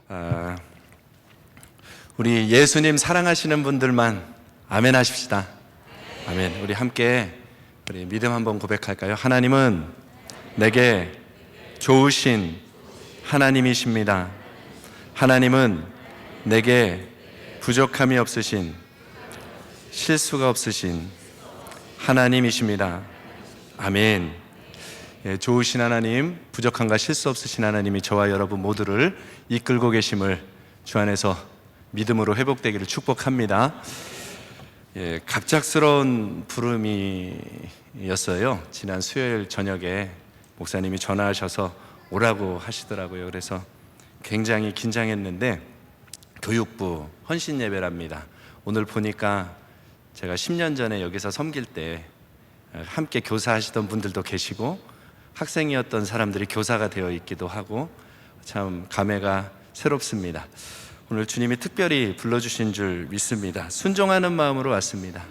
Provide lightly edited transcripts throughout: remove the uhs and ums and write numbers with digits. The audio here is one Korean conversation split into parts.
아, 우리 예수님 사랑하시는 분들만 아멘 하십시다. 아멘. 우리 함께 우리 믿음 한번 고백할까요? 하나님은 내게 좋으신 하나님이십니다. 하나님은 내게 부족함이 없으신, 실수가 없으신 하나님이십니다. 아멘. 예, 좋으신 하나님, 부족함과 실수 없으신 하나님이 저와 여러분 모두를 이끌고 계심을 주 안에서 믿음으로 회복되기를 축복합니다. 예, 갑작스러운 부름이었어요. 지난 수요일 저녁에 목사님이 전화하셔서 오라고 하시더라고요. 그래서 굉장히 긴장했는데 교육부 헌신 예배랍니다. 오늘 보니까 제가 10년 전에 여기서 섬길 때 함께 교사하시던 분들도 계시고 학생이었던 사람들이 교사가 되어 있기도 하고 참 감회가 새롭습니다. 오늘 주님이 특별히 불러주신 줄 믿습니다. 순종하는 마음으로 왔습니다.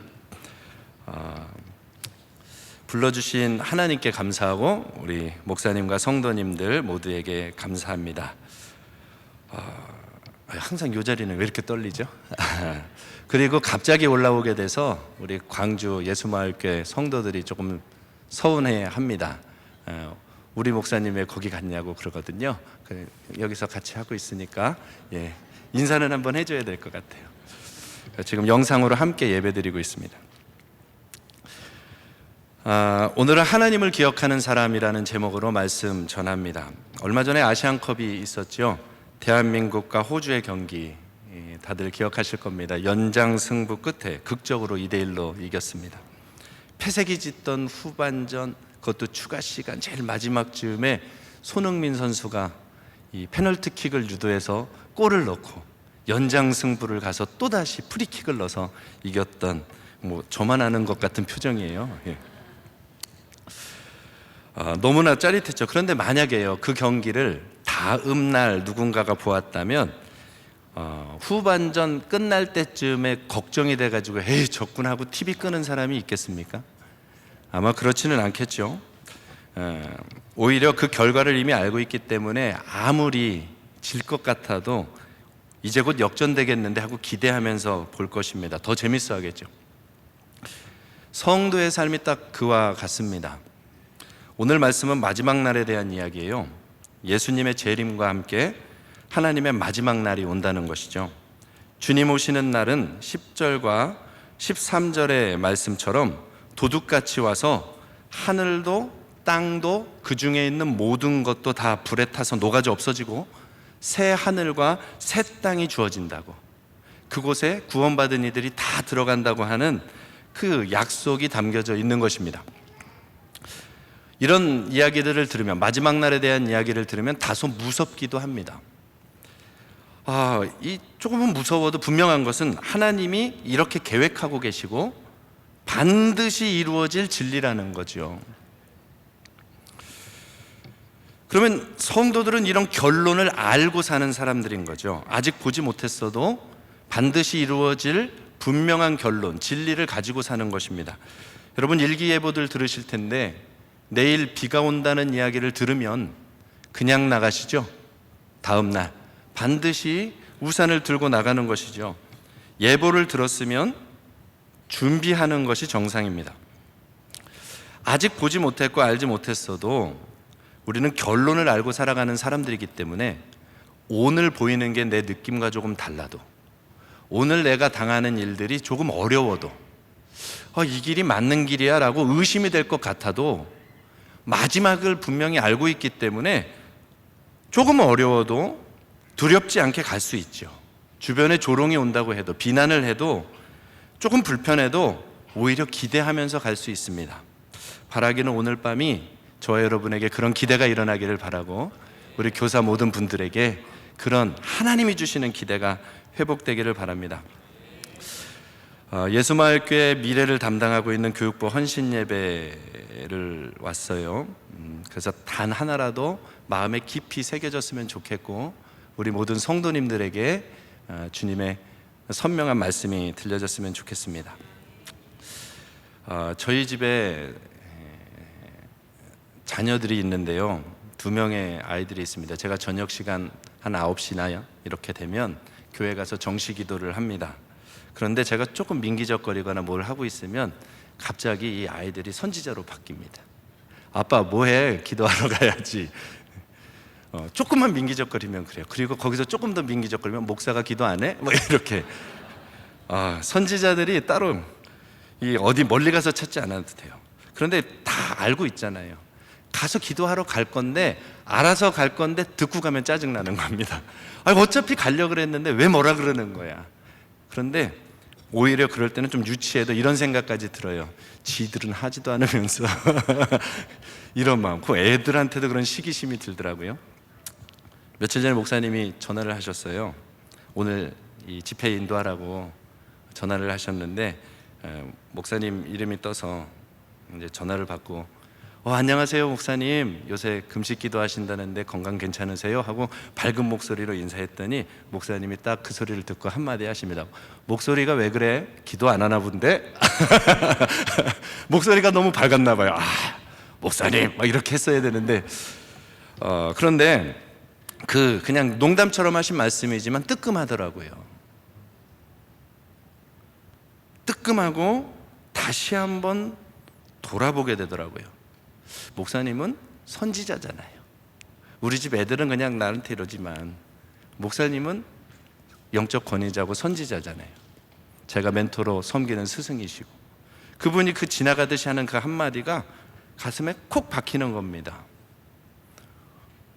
불러주신 하나님께 감사하고 우리 목사님과 성도님들 모두에게 감사합니다. 항상 이 자리는 왜 이렇게 떨리죠? 그리고 갑자기 올라오게 돼서 우리 광주 예수마을교회 성도들이 조금 서운해합니다. 우리 목사님 왜 거기 갔냐고 그러거든요. 여기서 같이 하고 있으니까 인사는 한번 해줘야 될 것 같아요. 지금 영상으로 함께 예배드리고 있습니다. 오늘은 하나님을 기억하는 사람이라는 제목으로 말씀 전합니다. 얼마 전에 아시안컵이 있었죠. 대한민국과 호주의 경기 다들 기억하실 겁니다. 연장 승부 끝에 극적으로 2대1로 이겼습니다. 패색이 짙던 후반전, 그것도 추가 시간 제일 마지막 즈음에 손흥민 선수가 이 페널티킥을 유도해서 골을 넣고 연장 승부를 가서 또다시 프리킥을 넣어서 이겼던, 저만 아는 것 같은 표정이에요. 너무나 짜릿했죠. 그런데 만약에요, 그 경기를 다음 날 누군가가 보았다면 후반전 끝날 때쯤에 걱정이 돼가지고 에이 졌구나 하고 TV 끄는 사람이 있겠습니까? 아마 그렇지는 않겠죠. 오히려 그 결과를 이미 알고 있기 때문에 아무리 질 것 같아도 이제 곧 역전되겠는데 하고 기대하면서 볼 것입니다. 더 재밌어 하겠죠. 성도의 삶이 딱 그와 같습니다. 오늘 말씀은 마지막 날에 대한 이야기예요. 예수님의 재림과 함께 하나님의 마지막 날이 온다는 것이죠. 주님 오시는 날은 10절과 13절의 말씀처럼 도둑같이 와서 하늘도 땅도 그 중에 있는 모든 것도 다 불에 타서 녹아져 없어지고 새 하늘과 새 땅이 주어진다고, 그곳에 구원받은 이들이 다 들어간다고 하는 그 약속이 담겨져 있는 것입니다. 이런 이야기들을 들으면, 마지막 날에 대한 이야기를 들으면 다소 무섭기도 합니다. 이 조금은 무서워도 분명한 것은 하나님이 이렇게 계획하고 계시고 반드시 이루어질 진리라는 거죠. 그러면 성도들은 이런 결론을 알고 사는 사람들인 거죠. 아직 보지 못했어도 반드시 이루어질 분명한 결론, 진리를 가지고 사는 것입니다. 여러분 일기예보들 들으실 텐데 내일 비가 온다는 이야기를 들으면 그냥 나가시죠? 다음 날 반드시 우산을 들고 나가는 것이죠. 예보를 들었으면 준비하는 것이 정상입니다. 아직 보지 못했고 알지 못했어도 우리는 결론을 알고 살아가는 사람들이기 때문에 오늘 보이는 게 내 느낌과 조금 달라도, 오늘 내가 당하는 일들이 조금 어려워도 이 길이 맞는 길이야 라고 의심이 될 것 같아도 마지막을 분명히 알고 있기 때문에 조금 어려워도 두렵지 않게 갈 수 있죠. 주변에 조롱이 온다고 해도, 비난을 해도, 조금 불편해도 오히려 기대하면서 갈 수 있습니다. 바라기는 오늘 밤이 저와 여러분에게 그런 기대가 일어나기를 바라고, 우리 교사 모든 분들에게 그런 하나님이 주시는 기대가 회복되기를 바랍니다. 예수마을교회 미래를 담당하고 있는 교육부 헌신예배를 왔어요. 그래서 단 하나라도 마음에 깊이 새겨졌으면 좋겠고 우리 모든 성도님들에게 주님의 선명한 말씀이 들려졌으면 좋겠습니다. 저희 집에 자녀들이 있는데요, 2명의 아이들이 있습니다. 제가 저녁 시간 한 9시나 이렇게 되면 교회 가서 정시 기도를 합니다. 그런데 제가 조금 민기적거리거나 뭘 하고 있으면 갑자기 이 아이들이 선지자로 바뀝니다. 아빠 뭐해? 기도하러 가야지. 조금만 민기적거리면 그래요. 그리고 거기서 조금 더 민기적거리면 목사가 기도 안 해? 뭐 이렇게. 선지자들이 따로 어디 멀리 가서 찾지 않아도 돼요. 그런데 다 알고 있잖아요. 가서 기도하러 갈 건데, 알아서 갈 건데 듣고 가면 짜증나는 겁니다. 어차피 가려고 그랬는데 왜 뭐라 그러는 거야. 그런데 오히려 그럴 때는 좀 유치해도 이런 생각까지 들어요. 지들은 하지도 않으면서 이런 마음. 그 애들한테도 그런 시기심이 들더라고요. 며칠 전에 목사님이 전화를 하셨어요. 오늘 이 집회 인도하라고 전화를 하셨는데 목사님 이름이 떠서 이제 전화를 받고 안녕하세요 목사님, 요새 금식 기도하신다는데 건강 괜찮으세요? 하고 밝은 목소리로 인사했더니 목사님이 딱 그 소리를 듣고 한마디 하십니다. 목소리가 왜 그래? 기도 안 하나 본데? 목소리가 너무 밝았나 봐요. 목사님 막 이렇게 했어야 되는데 그런데 그냥 농담처럼 하신 말씀이지만 뜨끔하더라고요. 뜨끔하고 다시 한번 돌아보게 되더라고요. 목사님은 선지자잖아요. 우리 집 애들은 그냥 나한테 이러지만 목사님은 영적 권위자고 선지자잖아요. 제가 멘토로 섬기는 스승이시고 그분이 지나가듯이 하는 그 한마디가 가슴에 콕 박히는 겁니다.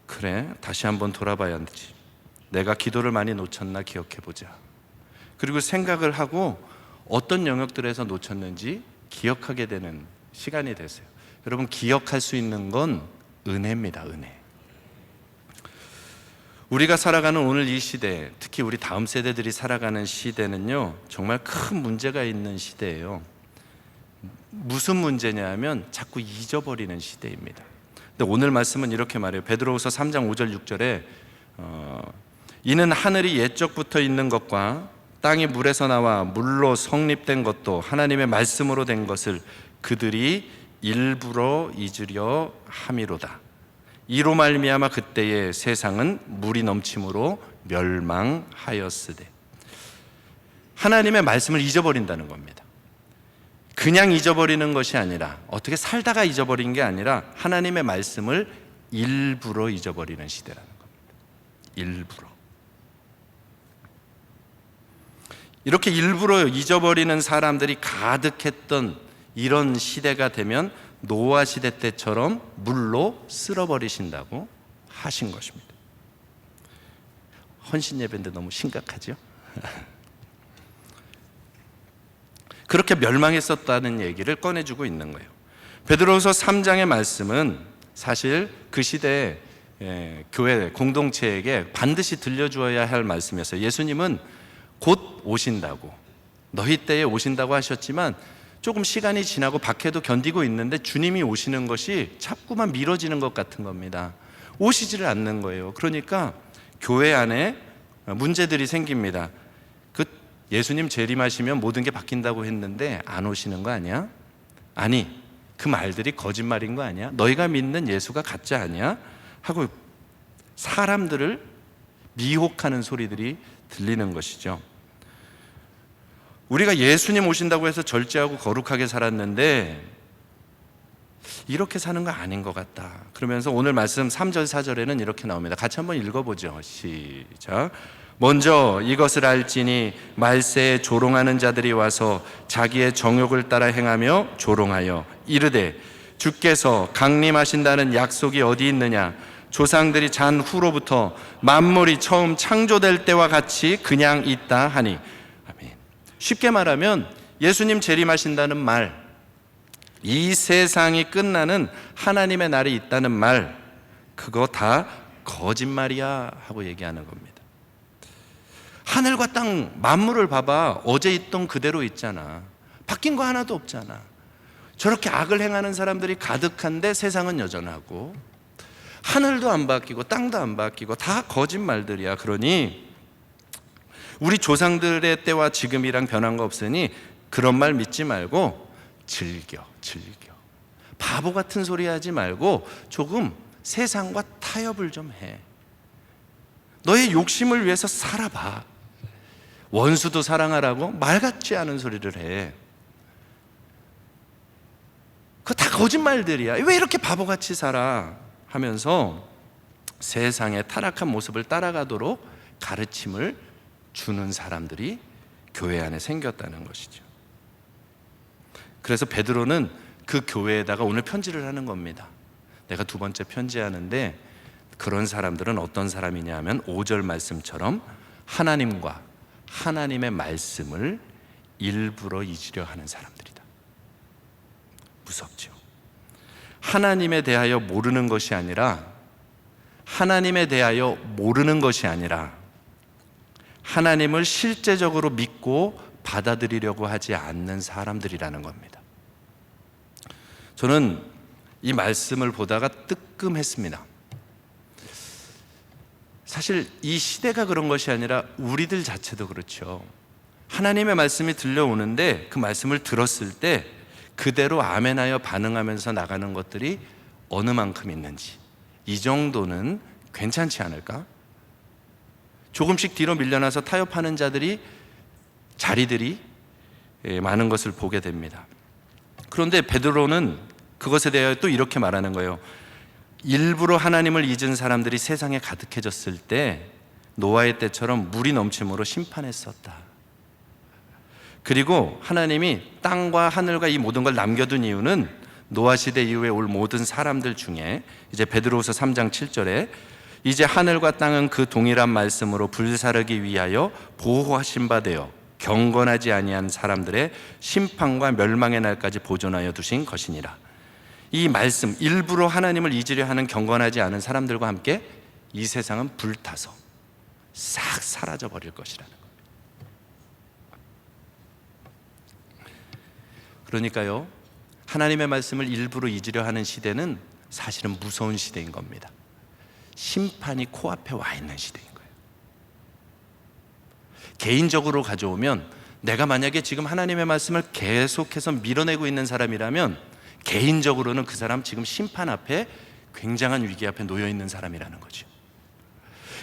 그래, 다시 한번 돌아봐야지. 내가 기도를 많이 놓쳤나 기억해보자. 그리고 생각을 하고 어떤 영역들에서 놓쳤는지 기억하게 되는 시간이 됐어요. 여러분, 기억할 수 있는 건 은혜입니다. 은혜. 우리가 살아가는 오늘 이 시대, 특히 우리 다음 세대들이 살아가는 시대는요, 정말 큰 문제가 있는 시대예요. 무슨 문제냐 하면 자꾸 잊어버리는 시대입니다. 근데 오늘 말씀은 이렇게 말해요. 베드로후서 3장 5절 6절에 이는 하늘이 옛적부터 있는 것과 땅이 물에서 나와 물로 성립된 것도 하나님의 말씀으로 된 것을 그들이 일부러 잊으려 함이로다. 이로 말미암아 그때의 세상은 물이 넘침으로 멸망하였으되. 하나님의 말씀을 잊어버린다는 겁니다. 그냥 잊어버리는 것이 아니라, 어떻게 살다가 잊어버린 게 아니라 하나님의 말씀을 일부러 잊어버리는 시대라는 겁니다. 일부러. 이렇게 일부러 잊어버리는 사람들이 가득했던 이런 시대가 되면 노아 시대 때처럼 물로 쓸어버리신다고 하신 것입니다. 헌신 예배인데 너무 심각하죠? 그렇게 멸망했었다는 얘기를 꺼내주고 있는 거예요. 베드로후서 3장의 말씀은 사실 그 시대의 교회 공동체에게 반드시 들려주어야 할 말씀이었어요. 예수님은 곧 오신다고, 너희 때에 오신다고 하셨지만 조금 시간이 지나고 박해도 견디고 있는데 주님이 오시는 것이 자꾸만 미뤄지는 것 같은 겁니다. 오시지를 않는 거예요. 그러니까 교회 안에 문제들이 생깁니다. 예수님 재림하시면 모든 게 바뀐다고 했는데 안 오시는 거 아니야? 아니, 그 말들이 거짓말인 거 아니야? 너희가 믿는 예수가 가짜 아니야? 하고 사람들을 미혹하는 소리들이 들리는 것이죠. 우리가 예수님 오신다고 해서 절제하고 거룩하게 살았는데 이렇게 사는 거 아닌 것 같다. 그러면서 오늘 말씀 3절 4절에는 이렇게 나옵니다. 같이 한번 읽어보죠. 시작. 먼저 이것을 알지니 말세에 조롱하는 자들이 와서 자기의 정욕을 따라 행하며 조롱하여 이르되 주께서 강림하신다는 약속이 어디 있느냐? 조상들이 잔 후로부터 만물이 처음 창조될 때와 같이 그냥 있다 하니. 아멘. 쉽게 말하면 예수님 재림하신다는 말, 이 세상이 끝나는 하나님의 날이 있다는 말, 그거 다 거짓말이야 하고 얘기하는 겁니다. 하늘과 땅 만물을 봐봐. 어제 있던 그대로 있잖아. 바뀐 거 하나도 없잖아. 저렇게 악을 행하는 사람들이 가득한데 세상은 여전하고, 하늘도 안 바뀌고 땅도 안 바뀌고 다 거짓말들이야. 그러니 우리 조상들의 때와 지금이랑 변한 거 없으니 그런 말 믿지 말고 즐겨. 바보 같은 소리 하지 말고 조금 세상과 타협을 좀 해. 너의 욕심을 위해서 살아봐. 원수도 사랑하라고 말 같지 않은 소리를 해. 그거 다 거짓말들이야. 왜 이렇게 바보같이 살아? 하면서 세상의 타락한 모습을 따라가도록 가르침을 주는 사람들이 교회 안에 생겼다는 것이죠. 그래서 베드로는 그 교회에다가 오늘 편지를 하는 겁니다. 내가 두 번째 편지하는데 그런 사람들은 어떤 사람이냐 하면 5절 말씀처럼 하나님과 하나님의 말씀을 일부러 잊으려 하는 사람들이다. 무섭죠. 하나님에 대하여 모르는 것이 아니라 하나님에 대하여 모르는 것이 아니라 하나님을 실제적으로 믿고 받아들이려고 하지 않는 사람들이라는 겁니다. 저는 이 말씀을 보다가 뜨끔했습니다. 사실 이 시대가 그런 것이 아니라 우리들 자체도 그렇죠. 하나님의 말씀이 들려오는데 그 말씀을 들었을 때 그대로 아멘하여 반응하면서 나가는 것들이 어느 만큼 있는지, 이 정도는 괜찮지 않을까? 조금씩 뒤로 밀려나서 타협하는 자리들이 많은 것을 보게 됩니다. 그런데 베드로는 그것에 대하여 또 이렇게 말하는 거예요. 일부러 하나님을 잊은 사람들이 세상에 가득해졌을 때 노아의 때처럼 물이 넘침으로 심판했었다. 그리고 하나님이 땅과 하늘과 이 모든 걸 남겨둔 이유는 노아 시대 이후에 올 모든 사람들 중에 이제 베드로후서 3장 7절에 이제 하늘과 땅은 그 동일한 말씀으로 불사르기 위하여 보호하신 바 되어 경건하지 아니한 사람들의 심판과 멸망의 날까지 보존하여 두신 것이니라. 이 말씀, 일부러 하나님을 잊으려 하는 경건하지 않은 사람들과 함께 이 세상은 불타서 싹 사라져 버릴 것이라는 겁니다. 그러니까요, 하나님의 말씀을 일부러 잊으려 하는 시대는 사실은 무서운 시대인 겁니다. 심판이 코앞에 와 있는 시대인 거예요. 개인적으로 가져오면 내가 만약에 지금 하나님의 말씀을 계속해서 밀어내고 있는 사람이라면 개인적으로는 그 사람 지금 심판 앞에 굉장한 위기 앞에 놓여 있는 사람이라는 거죠.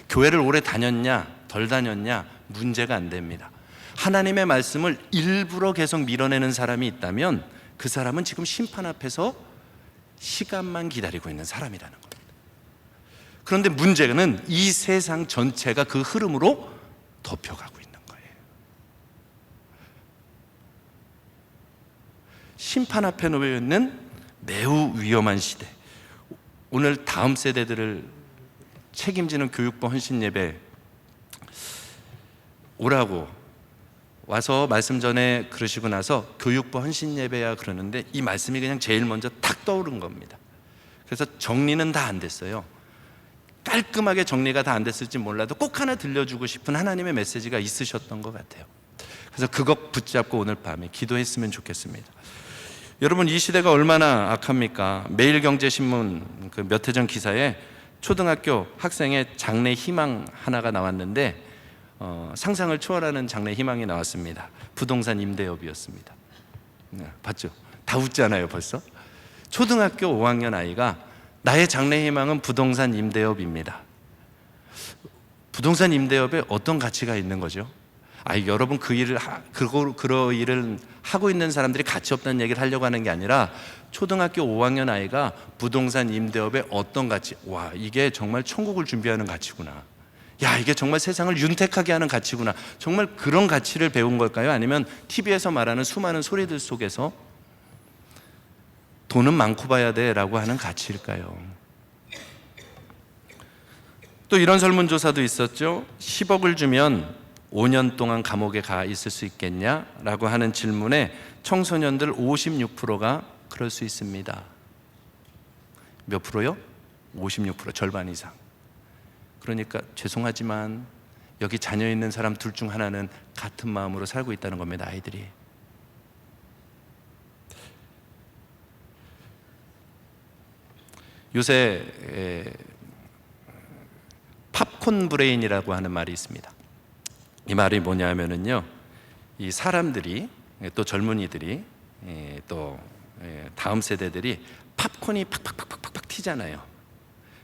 교회를 오래 다녔냐 덜 다녔냐 문제가 안 됩니다. 하나님의 말씀을 일부러 계속 밀어내는 사람이 있다면 그 사람은 지금 심판 앞에서 시간만 기다리고 있는 사람이라는 겁니다. 그런데 문제는 이 세상 전체가 그 흐름으로 덮여가고 있는 거예요. 심판 앞에 놓여 있는 매우 위험한 시대. 오늘 다음 세대들을 책임지는 교육부 헌신 예배 오라고 와서 말씀 전에 그러시고 나서 교육부 헌신 예배야 그러는데 이 말씀이 그냥 제일 먼저 탁 떠오른 겁니다. 그래서 정리는 다 안 됐어요. 깔끔하게 정리가 다 안 됐을지 몰라도 꼭 하나 들려주고 싶은 하나님의 메시지가 있으셨던 것 같아요. 그래서 그것 붙잡고 오늘 밤에 기도했으면 좋겠습니다. 여러분, 이 시대가 얼마나 악합니까? 매일경제신문 그 몇 해 전 기사에 초등학교 학생의 장래 희망 하나가 나왔는데 상상을 초월하는 장래 희망이 나왔습니다. 부동산 임대업이었습니다. 봤죠? 다 웃잖아요 벌써. 초등학교 5학년 아이가 나의 장래 희망은 부동산 임대업입니다. 부동산 임대업에 어떤 가치가 있는 거죠? 여러분 그런 일을 하고 있는 사람들이 가치 없다는 얘기를 하려고 하는 게 아니라 초등학교 5학년 아이가 부동산 임대업에 어떤 가치, 와 이게 정말 천국을 준비하는 가치구나, 야 이게 정말 세상을 윤택하게 하는 가치구나, 정말 그런 가치를 배운 걸까요? 아니면 TV에서 말하는 수많은 소리들 속에서 돈은 많고 봐야 돼 라고 하는 가치일까요? 또 이런 설문조사도 있었죠. 10억을 주면 5년 동안 감옥에 가 있을 수 있겠냐? 라고 하는 질문에 청소년들 56%가 그럴 수 있습니다. 몇 프로요? 56%, 절반 이상. 그러니까 죄송하지만 여기 자녀 있는 사람 둘 중 하나는 같은 마음으로 살고 있다는 겁니다. 아이들이. 요새 팝콘 브레인이라고 하는 말이 있습니다. 이 말이 뭐냐면은요, 이 사람들이 또 젊은이들이 또 다음 세대들이 팝콘이 팍팍팍팍팍 튀잖아요.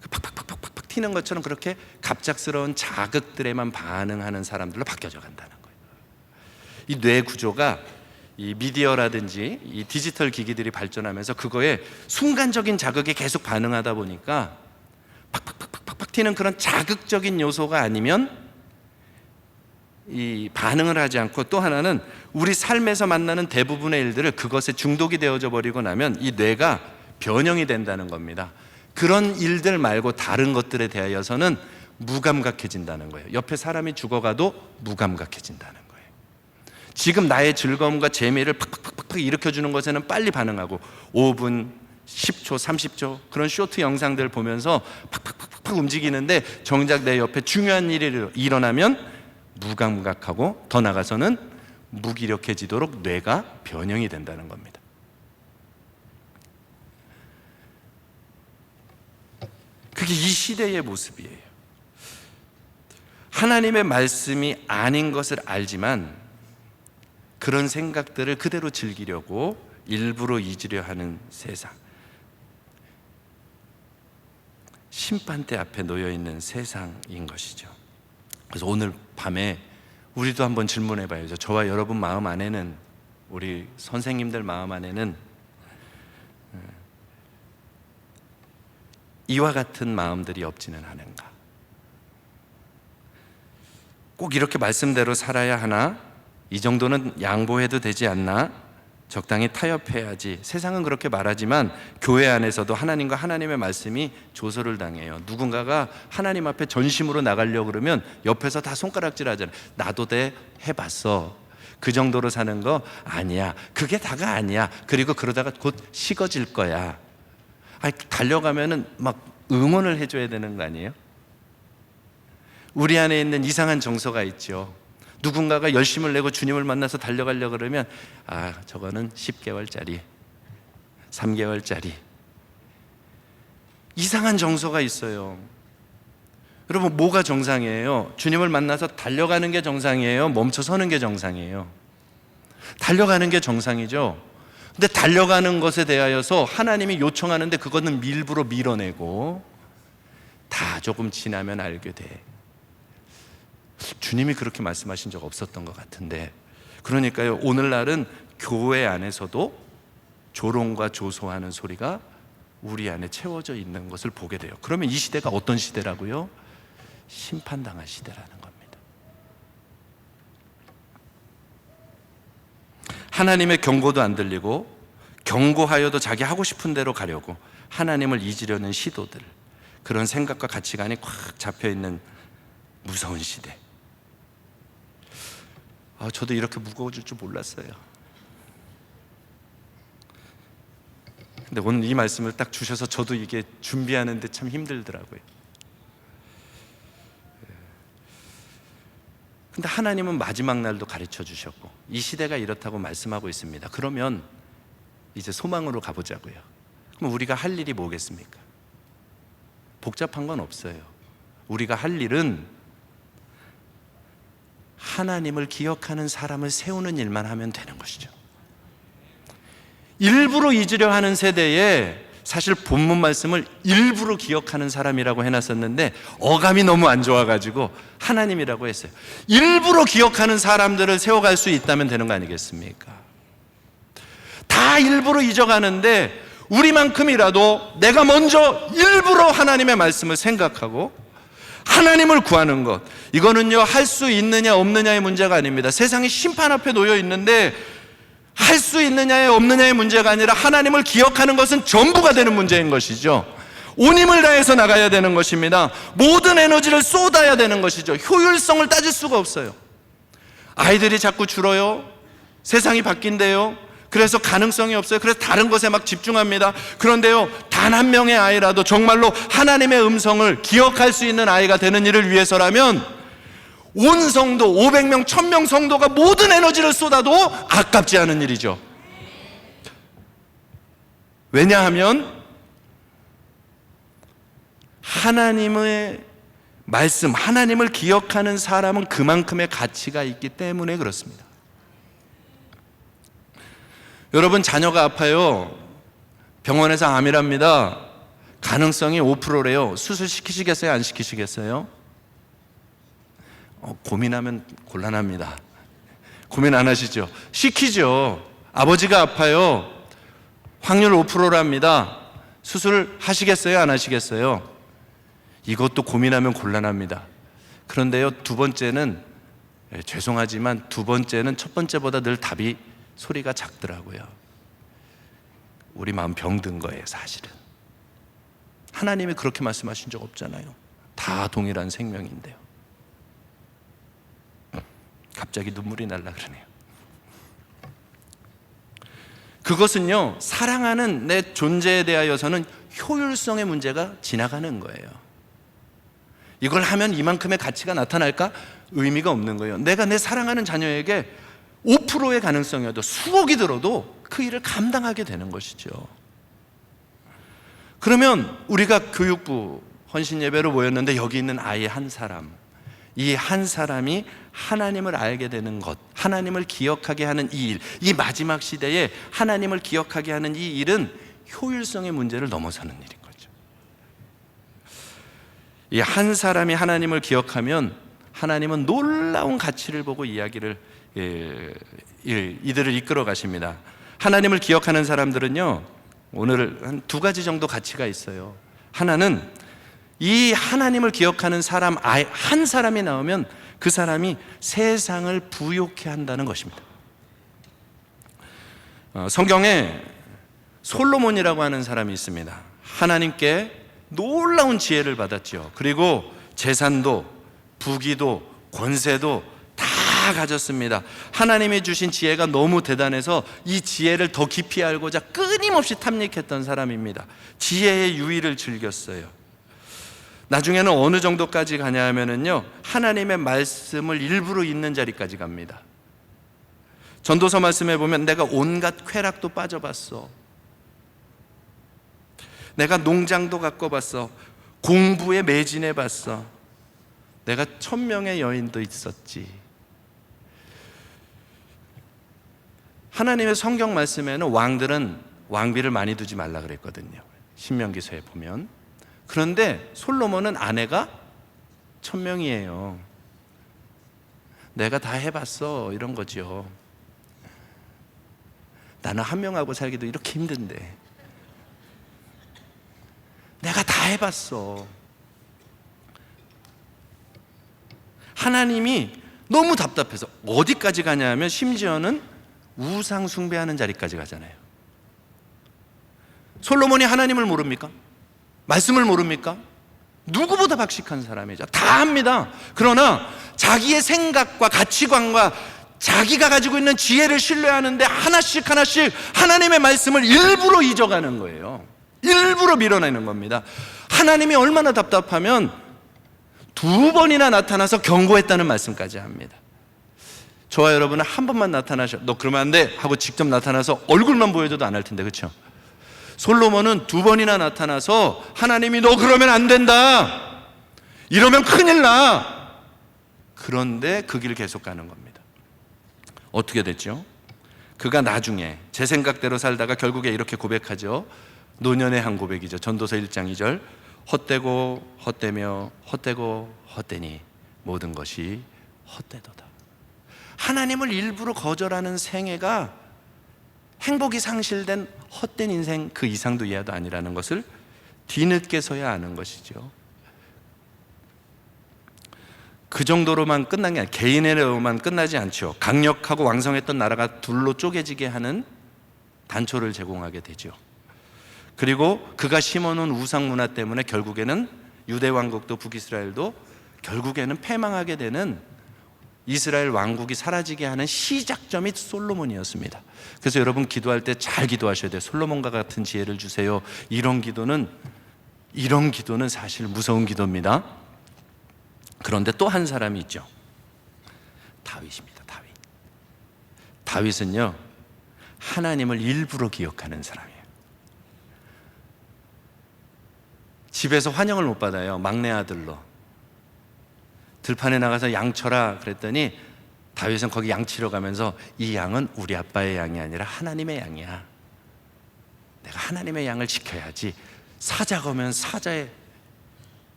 그 팍팍팍팍팍 튀는 것처럼 그렇게 갑작스러운 자극들에만 반응하는 사람들로 바뀌어져 간다는 거예요. 이 뇌 구조가 이 미디어라든지 이 디지털 기기들이 발전하면서 그거에 순간적인 자극에 계속 반응하다 보니까 팍팍팍팍팍 튀는 그런 자극적인 요소가 아니면 이 반응을 하지 않고, 또 하나는 우리 삶에서 만나는 대부분의 일들을 그것에 중독이 되어져 버리고 나면 이 뇌가 변형이 된다는 겁니다. 그런 일들 말고 다른 것들에 대하여서는 무감각해진다는 거예요. 옆에 사람이 죽어가도 무감각해진다는 거예요. 지금 나의 즐거움과 재미를 팍팍팍팍 일으켜주는 것에는 빨리 반응하고 5분, 10초, 30초 그런 쇼트 영상들 보면서 팍팍팍팍 움직이는데 정작 내 옆에 중요한 일이 일어나면 무감각하고, 더 나아가서는 무기력해지도록 뇌가 변형이 된다는 겁니다. 그게 이 시대의 모습이에요. 하나님의 말씀이 아닌 것을 알지만 그런 생각들을 그대로 즐기려고 일부러 잊으려 하는 세상, 심판대 앞에 놓여 있는 세상인 것이죠. 그래서 오늘 밤에 우리도 한번 질문해 봐야죠. 저와 여러분 마음 안에는, 우리 선생님들 마음 안에는 이와 같은 마음들이 없지는 않은가? 꼭 이렇게 말씀대로 살아야 하나? 이 정도는 양보해도 되지 않나? 적당히 타협해야지. 세상은 그렇게 말하지만 교회 안에서도 하나님과 하나님의 말씀이 조소를 당해요. 누군가가 하나님 앞에 전심으로 나가려고 그러면 옆에서 다 손가락질 하잖아요. 나도 돼, 해봤어. 그 정도로 사는 거 아니야. 그게 다가 아니야. 그리고 그러다가 곧 식어질 거야. 아니, 달려가면은 막 응원을 해줘야 되는 거 아니에요? 우리 안에 있는 이상한 정서가 있죠. 누군가가 열심을 내고 주님을 만나서 달려가려고 그러면 저거는 10개월짜리, 3개월짜리, 이상한 정서가 있어요. 여러분, 뭐가 정상이에요? 주님을 만나서 달려가는 게 정상이에요? 멈춰서는 게 정상이에요? 달려가는 게 정상이죠. 근데 달려가는 것에 대하여서 하나님이 요청하는데 그거는 일부러 밀어내고 다 조금 지나면 알게 돼. 주님이 그렇게 말씀하신 적 없었던 것 같은데, 그러니까요, 오늘날은 교회 안에서도 조롱과 조소하는 소리가 우리 안에 채워져 있는 것을 보게 돼요. 그러면 이 시대가 어떤 시대라고요? 심판당할 시대라는 겁니다. 하나님의 경고도 안 들리고 경고하여도 자기 하고 싶은 대로 가려고 하나님을 잊으려는 시도들, 그런 생각과 가치관이 꽉 잡혀있는 무서운 시대. 저도 이렇게 무거워질 줄 몰랐어요. 근데 오늘 이 말씀을 딱 주셔서 저도 이게 준비하는데 참 힘들더라고요. 근데 하나님은 마지막 날도 가르쳐 주셨고 이 시대가 이렇다고 말씀하고 있습니다. 그러면 이제 소망으로 가보자고요. 그럼 우리가 할 일이 뭐겠습니까? 복잡한 건 없어요. 우리가 할 일은 하나님을 기억하는 사람을 세우는 일만 하면 되는 것이죠. 일부러 잊으려 하는 세대에 사실 본문 말씀을 일부러 기억하는 사람이라고 해놨었는데 어감이 너무 안 좋아가지고 하나님이라고 했어요. 일부러 기억하는 사람들을 세워갈 수 있다면 되는 거 아니겠습니까? 다 일부러 잊어가는데 우리만큼이라도 내가 먼저 일부러 하나님의 말씀을 생각하고 하나님을 구하는 것, 이거는요 할 수 있느냐 없느냐의 문제가 아닙니다. 세상이 심판 앞에 놓여 있는데 할 수 있느냐의 없느냐의 문제가 아니라 하나님을 기억하는 것은 전부가 되는 문제인 것이죠. 온 힘을 다해서 나가야 되는 것입니다. 모든 에너지를 쏟아야 되는 것이죠. 효율성을 따질 수가 없어요. 아이들이 자꾸 줄어요. 세상이 바뀐대요. 그래서 가능성이 없어요. 그래서 다른 것에 막 집중합니다. 그런데요, 단 한 명의 아이라도 정말로 하나님의 음성을 기억할 수 있는 아이가 되는 일을 위해서라면 온 성도, 500명, 1000명 성도가 모든 에너지를 쏟아도 아깝지 않은 일이죠. 왜냐하면 하나님의 말씀, 하나님을 기억하는 사람은 그만큼의 가치가 있기 때문에 그렇습니다. 여러분, 자녀가 아파요. 병원에서 암이랍니다. 가능성이 5%래요. 수술 시키시겠어요? 안 시키시겠어요? 고민하면 곤란합니다. 고민 안 하시죠? 시키죠. 아버지가 아파요. 확률 5%랍니다. 수술 하시겠어요? 안 하시겠어요? 이것도 고민하면 곤란합니다. 그런데요, 두 번째는, 죄송하지만 두 번째는 첫 번째보다 늘 답이 소리가 작더라고요. 우리 마음 병든 거예요, 사실은. 하나님이 그렇게 말씀하신 적 없잖아요. 다 동일한 생명인데요. 갑자기 눈물이 날라 그러네요. 그것은요, 사랑하는 내 존재에 대하여서는 효율성의 문제가 지나가는 거예요. 이걸 하면 이만큼의 가치가 나타날까? 의미가 없는 거예요. 내가 내 사랑하는 자녀에게 5%의 가능성이어도 수억이 들어도 그 일을 감당하게 되는 것이죠. 그러면 우리가 교육부 헌신 예배로 모였는데 여기 있는 아이 한 사람, 이 한 사람이 하나님을 알게 되는 것, 하나님을 기억하게 하는 이 일, 이 마지막 시대에 하나님을 기억하게 하는 이 일은 효율성의 문제를 넘어서는 일인 거죠. 이 한 사람이 하나님을 기억하면 하나님은 놀라운 가치를 보고 이야기를 이들을 이끌어 가십니다. 하나님을 기억하는 사람들은요, 오늘 한 두 가지 정도 가치가 있어요. 하나는 이 하나님을 기억하는 사람 한 사람이 나오면 그 사람이 세상을 부욕해 한다는 것입니다. 성경에 솔로몬이라고 하는 사람이 있습니다. 하나님께 놀라운 지혜를 받았죠. 그리고 재산도 부귀도 권세도 다 가졌습니다. 하나님이 주신 지혜가 너무 대단해서 이 지혜를 더 깊이 알고자 끊임없이 탐닉했던 사람입니다. 지혜의 유의를 즐겼어요. 나중에는 어느 정도까지 가냐 하면은요, 하나님의 말씀을 일부러 읽는 자리까지 갑니다. 전도서 말씀에 보면 내가 온갖 쾌락도 빠져봤어. 내가 농장도 가꿔봤어. 공부에 매진해봤어. 내가 1000명의 여인도 있었지. 하나님의 성경 말씀에는 왕들은 왕비를 많이 두지 말라 그랬거든요. 신명기서에 보면. 그런데 솔로몬은 아내가 1000명이에요. 내가 다 해봤어, 이런 거죠. 나는 한 명하고 살기도 이렇게 힘든데 내가 다 해봤어. 하나님이 너무 답답해서 어디까지 가냐 하면 심지어는 우상 숭배하는 자리까지 가잖아요. 솔로몬이 하나님을 모릅니까? 말씀을 모릅니까? 누구보다 박식한 사람이죠. 다 합니다. 그러나 자기의 생각과 가치관과 자기가 가지고 있는 지혜를 신뢰하는데 하나씩 하나씩 하나님의 말씀을 일부러 잊어가는 거예요. 일부러 밀어내는 겁니다. 하나님이 얼마나 답답하면 2번이나 나타나서 경고했다는 말씀까지 합니다. 저와 여러분은 한 번만 나타나셔, 너 그러면 안 돼 하고 직접 나타나서 얼굴만 보여줘도 안 할 텐데, 그렇죠? 솔로몬은 2번이나 나타나서 하나님이 너 그러면 안 된다, 이러면 큰일 나. 그런데 그 길을 계속 가는 겁니다. 어떻게 됐죠? 그가 나중에 제 생각대로 살다가 결국에 이렇게 고백하죠. 노년의 한 고백이죠. 전도서 1장 2절. 헛되고 헛되며 헛되고 헛되니 모든 것이 헛되도다. 하나님을 일부러 거절하는 생애가 행복이 상실된 헛된 인생 그 이상도 이하도 아니라는 것을 뒤늦게서야 아는 것이죠. 그 정도로만 끝난 게 아니라 개인으로만 끝나지 않죠. 강력하고 왕성했던 나라가 둘로 쪼개지게 하는 단초를 제공하게 되죠. 그리고 그가 심어놓은 우상 문화 때문에 결국에는 유대 왕국도 북이스라엘도 결국에는 패망하게 되는 이스라엘 왕국이 사라지게 하는 시작점이 솔로몬이었습니다. 그래서 여러분 기도할 때 잘 기도하셔야 돼요. 솔로몬과 같은 지혜를 주세요. 이런 기도는 사실 무서운 기도입니다. 그런데 또 한 사람이 있죠. 다윗입니다. 다윗은요, 하나님을 일부러 기억하는 사람이에요. 집에서 환영을 못 받아요. 막내 아들로. 들판에 나가서 양 쳐라 그랬더니 다윗은 거기 양 치러 가면서 이 양은 우리 아빠의 양이 아니라 하나님의 양이야. 내가 하나님의 양을 지켜야지. 사자가 오면 사자의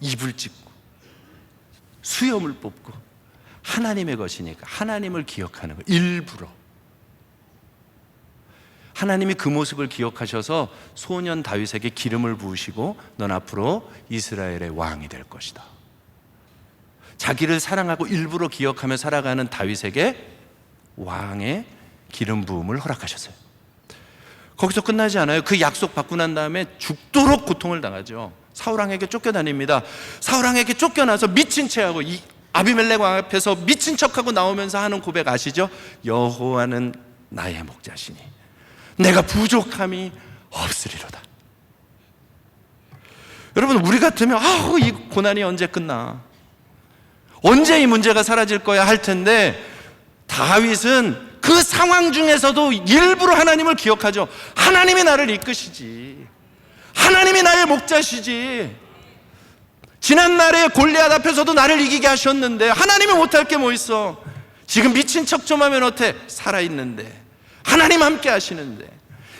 입을 찢고 수염을 뽑고 하나님의 것이니까 하나님을 기억하는 거예요. 일부러. 하나님이 그 모습을 기억하셔서 소년 다윗에게 기름을 부으시고 넌 앞으로 이스라엘의 왕이 될 것이다. 자기를 사랑하고 일부러 기억하며 살아가는 다윗에게 왕의 기름 부음을 허락하셨어요. 거기서 끝나지 않아요. 그 약속 받고 난 다음에 죽도록 고통을 당하죠. 사울왕에게 쫓겨다닙니다. 사울왕에게 쫓겨나서 미친 체하고 이 아비멜렉 왕 앞에서 미친 척하고 나오면서 하는 고백 아시죠? 여호와는 나의 목자시니 내가 부족함이 없으리로다. 여러분, 우리 같으면 이 고난이 언제 끝나? 언제 이 문제가 사라질 거야 할 텐데, 다윗은 그 상황 중에서도 일부러 하나님을 기억하죠. 하나님이 나를 이끄시지. 하나님이 나의 목자시지. 지난날에 골리앗 앞에서도 나를 이기게 하셨는데 하나님이 못할 게 뭐 있어? 지금 미친 척 좀 하면 어때? 살아있는데, 하나님 함께 하시는데,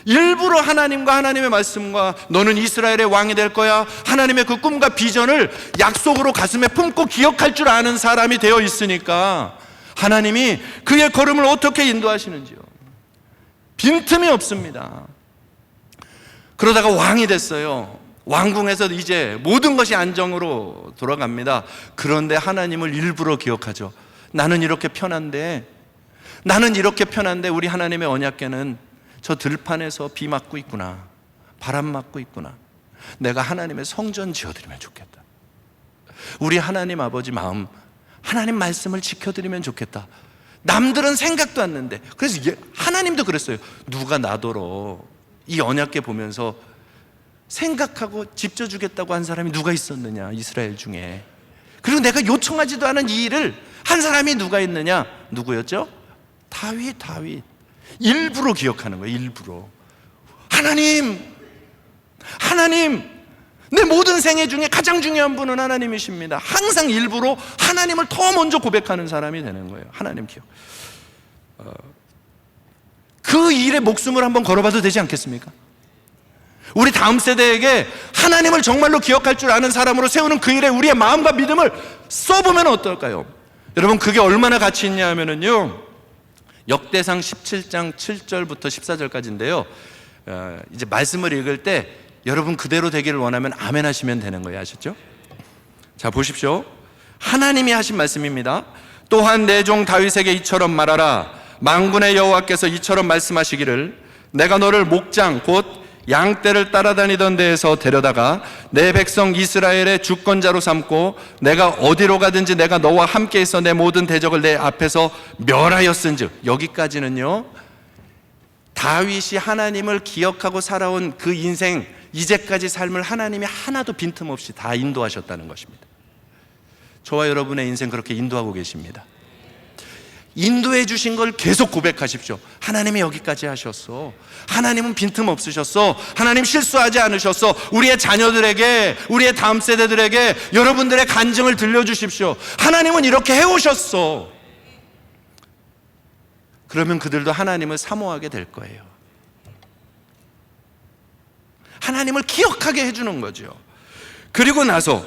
일부러 하나님과 하나님의 말씀과 너는 이스라엘의 왕이 될 거야, 하나님의 그 꿈과 비전을 약속으로 가슴에 품고 기억할 줄 아는 사람이 되어 있으니까 하나님이 그의 걸음을 어떻게 인도하시는지요, 빈틈이 없습니다. 그러다가 왕이 됐어요. 왕궁에서 이제 모든 것이 안정으로 돌아갑니다. 그런데 하나님을 일부러 기억하죠. 나는 이렇게 편한데 우리 하나님의 언약궤는 저 들판에서 비 맞고 있구나, 바람 맞고 있구나. 내가 하나님의 성전 지어드리면 좋겠다. 우리 하나님 아버지 마음, 하나님 말씀을 지켜드리면 좋겠다. 남들은 생각도 않는데. 그래서 하나님도 그랬어요. 누가 나더러 이 언약궤 보면서 생각하고 집 져주겠다고 한 사람이 누가 있었느냐, 이스라엘 중에. 그리고 내가 요청하지도 않은 이 일을 한 사람이 누가 있느냐? 누구였죠? 다윗. 일부러 기억하는 거예요. 일부러. 하나님, 내 모든 생애 중에 가장 중요한 분은 하나님이십니다. 항상 일부러 하나님을 더 먼저 고백하는 사람이 되는 거예요. 하나님 기억. 그 일에 목숨을 한번 걸어봐도 되지 않겠습니까? 우리 다음 세대에게 하나님을 정말로 기억할 줄 아는 사람으로 세우는 그 일에 우리의 마음과 믿음을 써보면 어떨까요? 여러분, 그게 얼마나 가치 있냐 하면은요, 역대상 17장 7절부터 14절까지인데요, 이제 말씀을 읽을 때 여러분 그대로 되기를 원하면 아멘 하시면 되는 거예요. 아셨죠? 자, 보십시오. 하나님이 하신 말씀입니다. 또한 내 종 다윗에게 이처럼 말하라. 만군의 여호와께서 이처럼 말씀하시기를 내가 너를 목장 곧 양떼를 따라다니던 데에서 데려다가 내 백성 이스라엘의 주권자로 삼고 내가 어디로 가든지 내가 너와 함께 있어 내 모든 대적을 내 앞에서 멸하였은즉. 여기까지는요, 다윗이 하나님을 기억하고 살아온 그 인생, 이제까지 삶을 하나님이 하나도 빈틈없이 다 인도하셨다는 것입니다. 저와 여러분의 인생 그렇게 인도하고 계십니다. 인도해 주신 걸 계속 고백하십시오. 하나님이 여기까지 하셨어. 하나님은 빈틈 없으셨어. 하나님 실수하지 않으셨어. 우리의 자녀들에게, 우리의 다음 세대들에게 여러분들의 간증을 들려주십시오. 하나님은 이렇게 해오셨어. 그러면 그들도 하나님을 사모하게 될 거예요. 하나님을 기억하게 해주는 거죠. 그리고 나서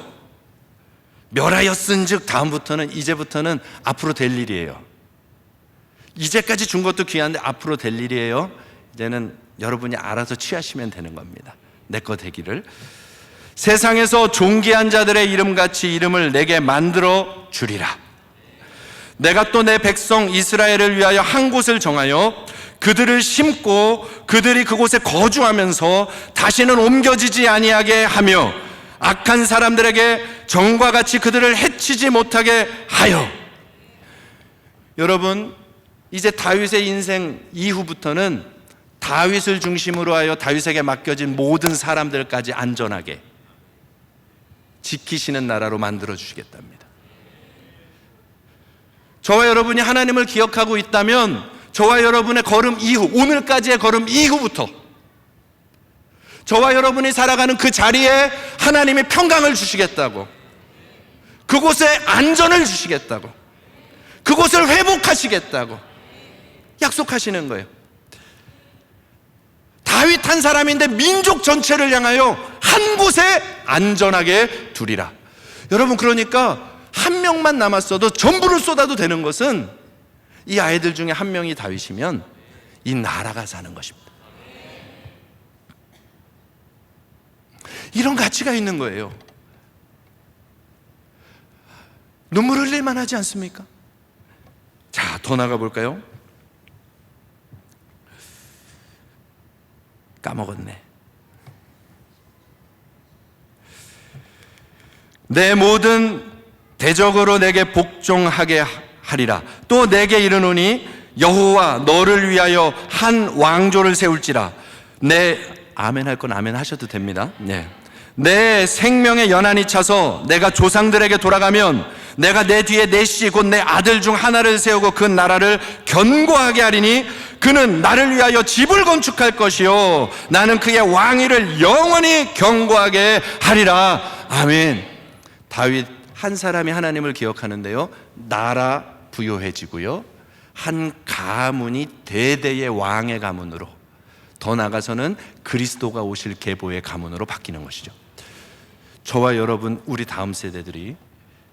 멸하였은즉, 다음부터는, 이제부터는 앞으로 될 일이에요. 이제까지 준 것도 귀한데 앞으로 될 일이에요. 이제는 여러분이 알아서 취하시면 되는 겁니다. 내 거 되기를. 세상에서 존귀한 자들의 이름같이 이름을 내게 만들어 주리라. 내가 또 내 백성 이스라엘을 위하여 한 곳을 정하여 그들을 심고 그들이 그곳에 거주하면서 다시는 옮겨지지 아니하게 하며 악한 사람들에게 정과 같이 그들을 해치지 못하게 하여. 여러분, 이제 다윗의 인생 이후부터는 다윗을 중심으로 하여 다윗에게 맡겨진 모든 사람들까지 안전하게 지키시는 나라로 만들어 주시겠답니다. 저와 여러분이 하나님을 기억하고 있다면 저와 여러분의 걸음 이후, 오늘까지의 걸음 이후부터 저와 여러분이 살아가는 그 자리에 하나님이 평강을 주시겠다고, 그곳에 안전을 주시겠다고, 그곳을 회복하시겠다고 약속하시는 거예요. 다윗 한 사람인데 민족 전체를 향하여 한 곳에 안전하게 두리라. 여러분, 그러니까 한 명만 남았어도 전부를 쏟아도 되는 것은 이 아이들 중에 한 명이 다윗이면 이 나라가 사는 것입니다. 이런 가치가 있는 거예요. 눈물 흘릴 만하지 않습니까? 자, 더 나가 볼까요? 까먹었네. 내 모든 대적으로 내게 복종하게 하리라. 또 내게 이르노니 여호와 너를 위하여 한 왕조를 세울지라. 아멘 할 건 아멘 하셔도 됩니다. 내 생명의 연한이 차서 내가 조상들에게 돌아가면 내가 내 뒤에 내 씨 곧 내 아들 중 하나를 세우고 그 나라를 견고하게 하리니 그는 나를 위하여 집을 건축할 것이요 나는 그의 왕위를 영원히 견고하게 하리라. 아멘. 다윗 한 사람이 하나님을 기억하는데요, 나라 부요해지고요, 한 가문이 대대의 왕의 가문으로, 더 나아가서는 그리스도가 오실 계보의 가문으로 바뀌는 것이죠. 저와 여러분, 우리 다음 세대들이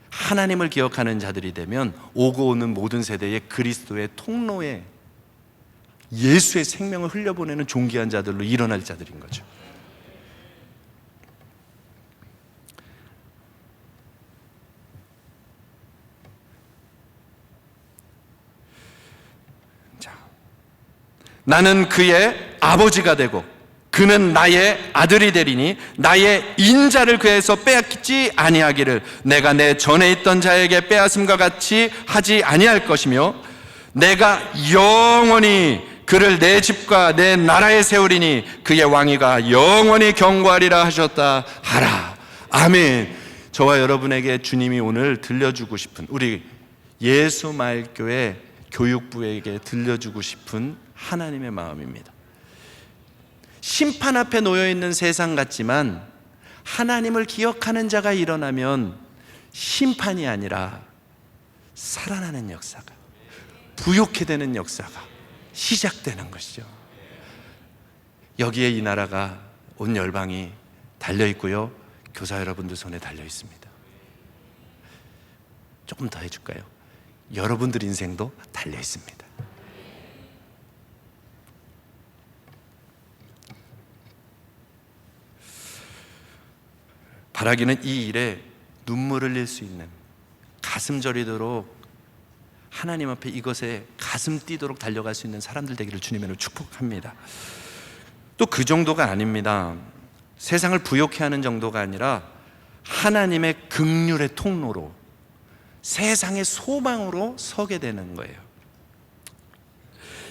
하나님을 기억하는 자들이 되면 오고 오는 모든 세대의 그리스도의 통로에 예수의 생명을 흘려보내는 존귀한 자들로 일어날 자들인 거죠. 나는 그의 아버지가 되고 그는 나의 아들이 되리니 나의 인자를 그에서 빼앗지 아니하기를 내가 내 전에 있던 자에게 빼앗음과 같이 하지 아니할 것이며 내가 영원히 그를 내 집과 내 나라에 세우리니 그의 왕위가 영원히 견고하리라 하셨다 하라. 아멘. 저와 여러분에게 주님이 오늘 들려주고 싶은, 우리 예수마을교회 교육부에게 들려주고 싶은 하나님의 마음입니다. 심판 앞에 놓여있는 세상 같지만 하나님을 기억하는 자가 일어나면 심판이 아니라 살아나는 역사가, 부욕해 되는 역사가 시작되는 것이죠. 여기에 이 나라가, 온 열방이 달려있고요, 교사 여러분들 손에 달려있습니다. 조금 더 해줄까요? 여러분들 인생도 달려있습니다. 바라기는 이 일에 눈물을 흘릴 수 있는, 가슴 저리도록 하나님 앞에 이것에 가슴 뛰도록 달려갈 수 있는 사람들 되기를 주님으로 축복합니다. 또 그 정도가 아닙니다. 세상을 부욕해 하는 정도가 아니라 하나님의 긍휼의 통로로, 세상의 소망으로 서게 되는 거예요.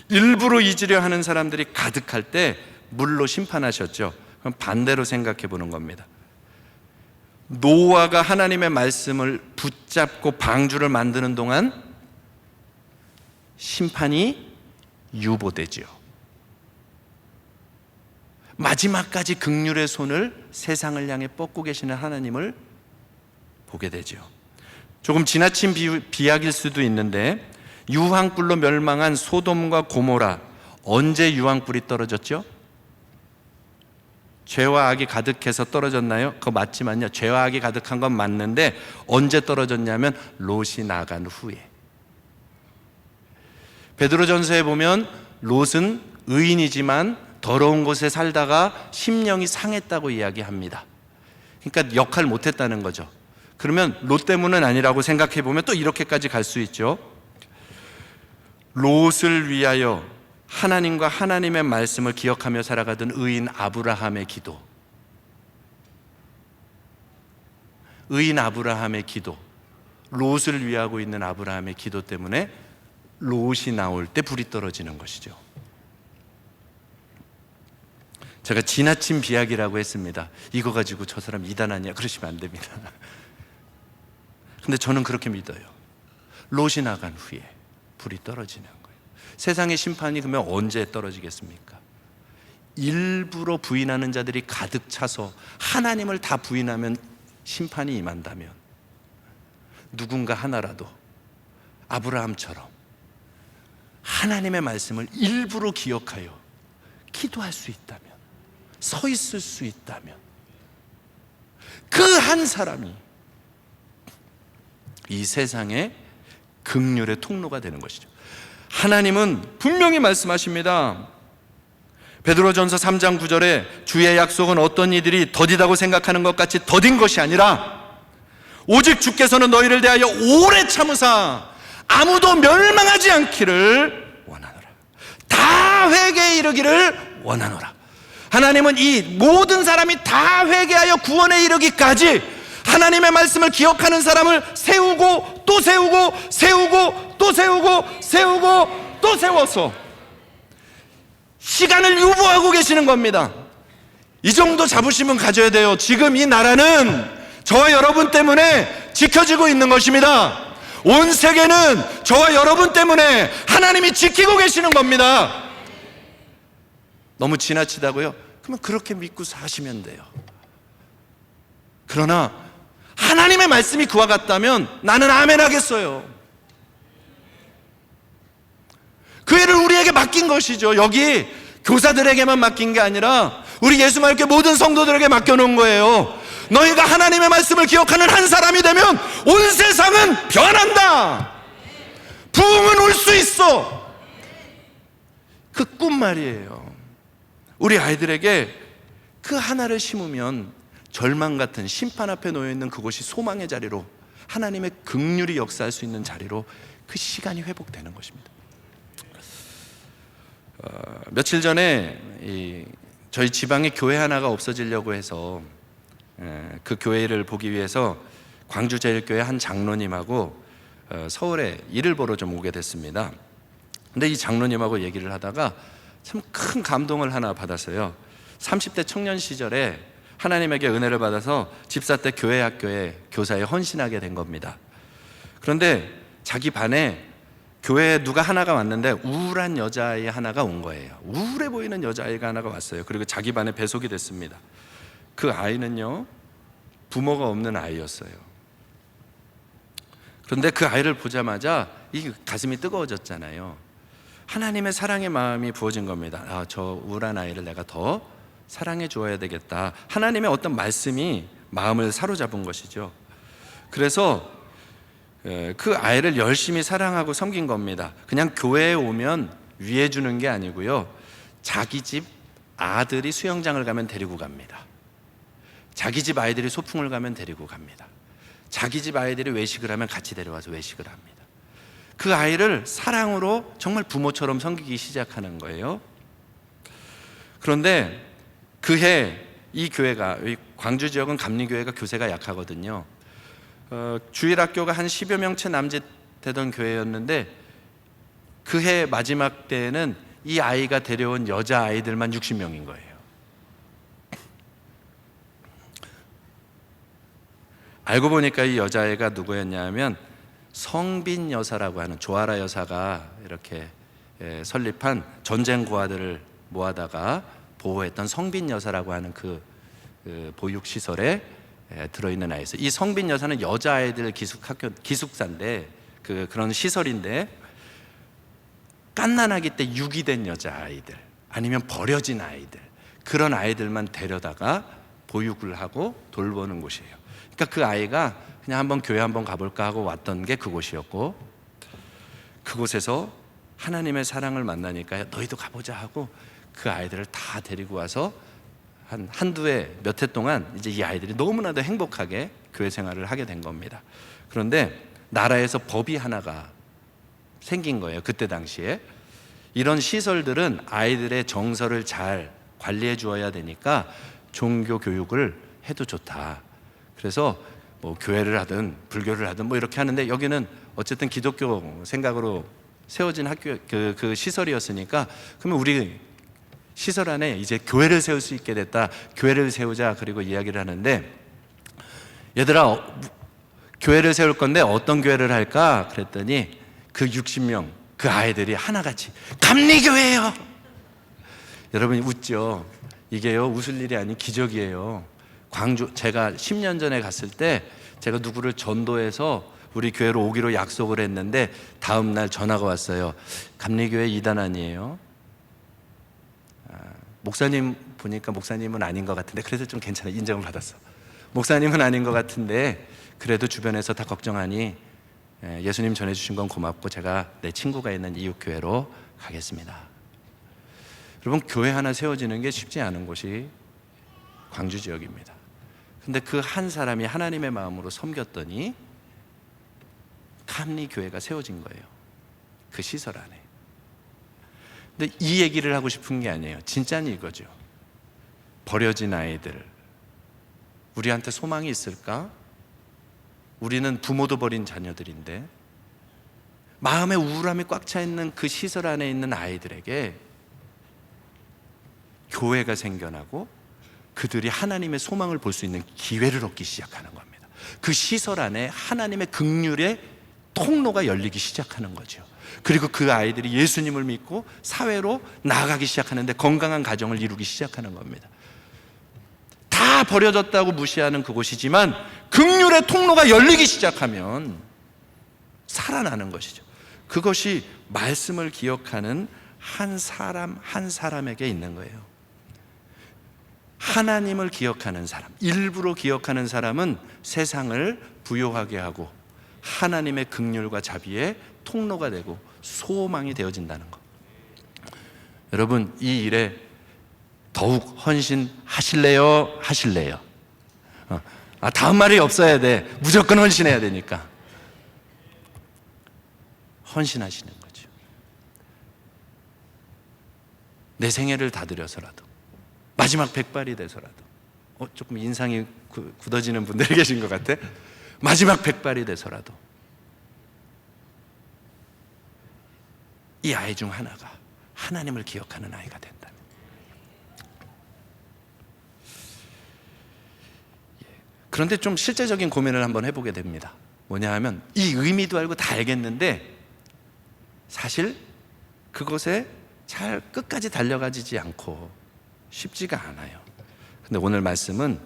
일부러 잊으려 하는 사람들이 가득할 때 물로 심판하셨죠. 그럼 반대로 생각해 보는 겁니다. 노아가 하나님의 말씀을 붙잡고 방주를 만드는 동안 심판이 유보되지요. 마지막까지 긍휼의 손을 세상을 향해 뻗고 계시는 하나님을 보게 되죠. 조금 지나친 비약일 수도 있는데, 유황불로 멸망한 소돔과 고모라, 언제 유황불이 떨어졌죠? 죄와 악이 가득해서 떨어졌나요? 그거 맞지만요, 죄와 악이 가득한 건 맞는데 언제 떨어졌냐면 롯이 나간 후에. 베드로전서에 보면 롯은 의인이지만 더러운 곳에 살다가 심령이 상했다고 이야기합니다. 그러니까 역할 못했다는 거죠. 그러면 롯 때문은 아니라고 생각해 보면 또 이렇게까지 갈 수 있죠. 롯을 위하여 하나님과 하나님의 말씀을 기억하며 살아가던 의인 아브라함의 기도, 의인 아브라함의 기도, 롯을 위하고 있는 아브라함의 기도 때문에 롯이 나올 때 불이 떨어지는 것이죠. 제가 지나친 비약이라고 했습니다. 이거 가지고 저 사람 이단 아니야 그러시면 안 됩니다. 근데 저는 그렇게 믿어요. 롯이 나간 후에 불이 떨어지는 거예요. 세상의 심판이 그러면 언제 떨어지겠습니까? 일부러 부인하는 자들이 가득 차서 하나님을 다 부인하면 심판이 임한다면, 누군가 하나라도 아브라함처럼 하나님의 말씀을 일부러 기억하여 기도할 수 있다면, 서 있을 수 있다면, 그 한 사람이 이 세상의 긍휼의 통로가 되는 것이죠. 하나님은 분명히 말씀하십니다. 베드로전서 3장 9절에 주의 약속은 어떤 이들이 더디다고 생각하는 것 같이 더딘 것이 아니라 오직 주께서는 너희를 대하여 오래 참으사 아무도 멸망하지 않기를 원하노라. 다 회개에 이르기를 원하노라. 하나님은 이 모든 사람이 다 회개하여 구원에 이르기까지 하나님의 말씀을 기억하는 사람을 세우고 또 세우고 세우고 또 세우고 세우고 또 세워서 시간을 유보하고 계시는 겁니다. 이 정도 자부심은 가져야 돼요. 지금 이 나라는 저와 여러분 때문에 지켜지고 있는 것입니다. 온 세계는 저와 여러분 때문에 하나님이 지키고 계시는 겁니다. 너무 지나치다고요? 그러면 그렇게 믿고 사시면 돼요. 그러나 하나님의 말씀이 그와 같다면 나는 아멘 하겠어요. 그 일을 우리에게 맡긴 것이죠. 여기 교사들에게만 맡긴 게 아니라 우리 예수말교회 모든 성도들에게 맡겨놓은 거예요. 너희가 하나님의 말씀을 기억하는 한 사람이 되면 온 세상은 변한다. 부흥은 올 수 있어. 그 꿈 말이에요. 우리 아이들에게 그 하나를 심으면 절망 같은 심판 앞에 놓여있는 그곳이 소망의 자리로, 하나님의 긍휼이 역사할 수 있는 자리로 그 시간이 회복되는 것입니다. 며칠 전에 저희 지방에 교회 하나가 없어지려고 해서 그 교회를 보기 위해서 광주제일교회 한 장로님하고 서울에 일을 보러 좀 오게 됐습니다. 근데 이 장로님하고 얘기를 하다가 참 큰 감동을 하나 받았어요. 30대 청년 시절에 하나님에게 은혜를 받아서 집사 때 교회 학교에 교사에 헌신하게 된 겁니다. 그런데 자기 반에 교회에 누가 하나가 왔는데 우울한 여자아이 하나가 온 거예요. 우울해 보이는 여자아이가 하나가 왔어요. 그리고 자기 반에 배속이 됐습니다. 그 아이는요, 부모가 없는 아이였어요. 그런데 그 아이를 보자마자 이 가슴이 뜨거워졌잖아요. 하나님의 사랑의 마음이 부어진 겁니다. 저 우울한 아이를 내가 더 사랑해 주어야 되겠다. 하나님의 어떤 말씀이 마음을 사로잡은 것이죠. 그래서 그 아이를 열심히 사랑하고 섬긴 겁니다. 그냥 교회에 오면 위해 주는 게 아니고요, 자기 집 아들이 수영장을 가면 데리고 갑니다. 자기 집 아이들이 소풍을 가면 데리고 갑니다. 자기 집 아이들이 외식을 하면 같이 데려와서 외식을 합니다. 그 아이를 사랑으로 정말 부모처럼 섬기기 시작하는 거예요. 그런데 그해 이 교회가, 광주 지역은 감리교회가 교세가 약하거든요. 주일학교가 한 10여 명 채 남짓되던 교회였는데 그해 마지막 때에는 이 아이가 데려온 여자아이들만 60명인 거예요. 알고 보니까 이 여자아이가 누구였냐면 성빈 여사라고 하는, 조아라 여사가 이렇게 설립한 전쟁 고아들을 모아다가 보호했던 성빈 여사라고 하는 그 보육시설에 들어있는 아이였어요. 이 성빈 여사는 여자아이들 기숙사인데 그런 시설인데, 갓난아기 때 유기된 여자아이들 아니면 버려진 아이들, 그런 아이들만 데려다가 보육을 하고 돌보는 곳이에요. 그러니까 그 아이가 그냥 한번 교회 한번 가볼까 하고 왔던 게 그곳이었고, 그곳에서 하나님의 사랑을 만나니까 너희도 가보자 하고 그 아이들을 다 데리고 와서 한두 해, 몇 해 동안 이제 이 아이들이 너무나도 행복하게 교회 생활을 하게 된 겁니다. 그런데 나라에서 법이 하나가 생긴 거예요. 그때 당시에 이런 시설들은 아이들의 정서를 잘 관리해 주어야 되니까 종교 교육을 해도 좋다. 그래서 뭐 교회를 하든 불교를 하든 뭐 이렇게 하는데, 여기는 어쨌든 기독교 생각으로 세워진 학교 그 시설이었으니까, 그러면 우리 시설 안에 이제 교회를 세울 수 있게 됐다. 교회를 세우자. 그리고 이야기를 하는데, 얘들아 교회를 세울 건데 어떤 교회를 할까? 그랬더니 그 60명 그 아이들이 하나같이 감리교회예요. 여러분이 웃죠? 이게요, 웃을 일이 아닌 기적이에요. 광주, 제가 10년 전에 갔을 때 제가 누구를 전도해서 우리 교회로 오기로 약속을 했는데 다음 날 전화가 왔어요. 감리교회 이단 아니에요? 목사님 보니까 목사님은 아닌 것 같은데 그래도 좀 괜찮아. 인정을 받았어. 목사님은 아닌 것 같은데 그래도 주변에서 다 걱정하니 예수님 전해주신 건 고맙고 제가 내 친구가 있는 이웃교회로 가겠습니다. 여러분, 교회 하나 세워지는 게 쉽지 않은 곳이 광주 지역입니다. 근데 그 한 사람이 하나님의 마음으로 섬겼더니 감리 교회가 세워진 거예요. 그 시설 안에. 근데 이 얘기를 하고 싶은 게 아니에요. 진짜는 이거죠. 버려진 아이들, 우리한테 소망이 있을까? 우리는 부모도 버린 자녀들인데 마음의 우울함이 꽉 차 있는 그 시설 안에 있는 아이들에게 교회가 생겨나고 그들이 하나님의 소망을 볼 수 있는 기회를 얻기 시작하는 겁니다. 그 시설 안에 하나님의 긍휼의 통로가 열리기 시작하는 거죠. 그리고 그 아이들이 예수님을 믿고 사회로 나아가기 시작하는데 건강한 가정을 이루기 시작하는 겁니다. 다 버려졌다고 무시하는 그곳이지만 긍휼의 통로가 열리기 시작하면 살아나는 것이죠. 그것이 말씀을 기억하는 한 사람 한 사람에게 있는 거예요. 하나님을 기억하는 사람, 일부러 기억하는 사람은 세상을 부요하게 하고 하나님의 긍휼과 자비의 통로가 되고 소망이 되어진다는 것. 여러분, 이 일에 더욱 헌신하실래요? 하실래요? 다음 말이 없어야 돼. 무조건 헌신해야 되니까. 헌신하시는 거죠. 내 생애를 다 드려서라도, 마지막 백발이 돼서라도, 조금 인상이 굳어지는 분들이 계신 것 같아. 마지막 백발이 돼서라도 이 아이 중 하나가 하나님을 기억하는 아이가 된다면, 그런데 좀 실제적인 고민을 한번 해보게 됩니다. 뭐냐 하면 이 의미도 알고 다 알겠는데 사실 그것에 잘 끝까지 달려가지 않고 쉽지가 않아요. 근데 오늘 말씀은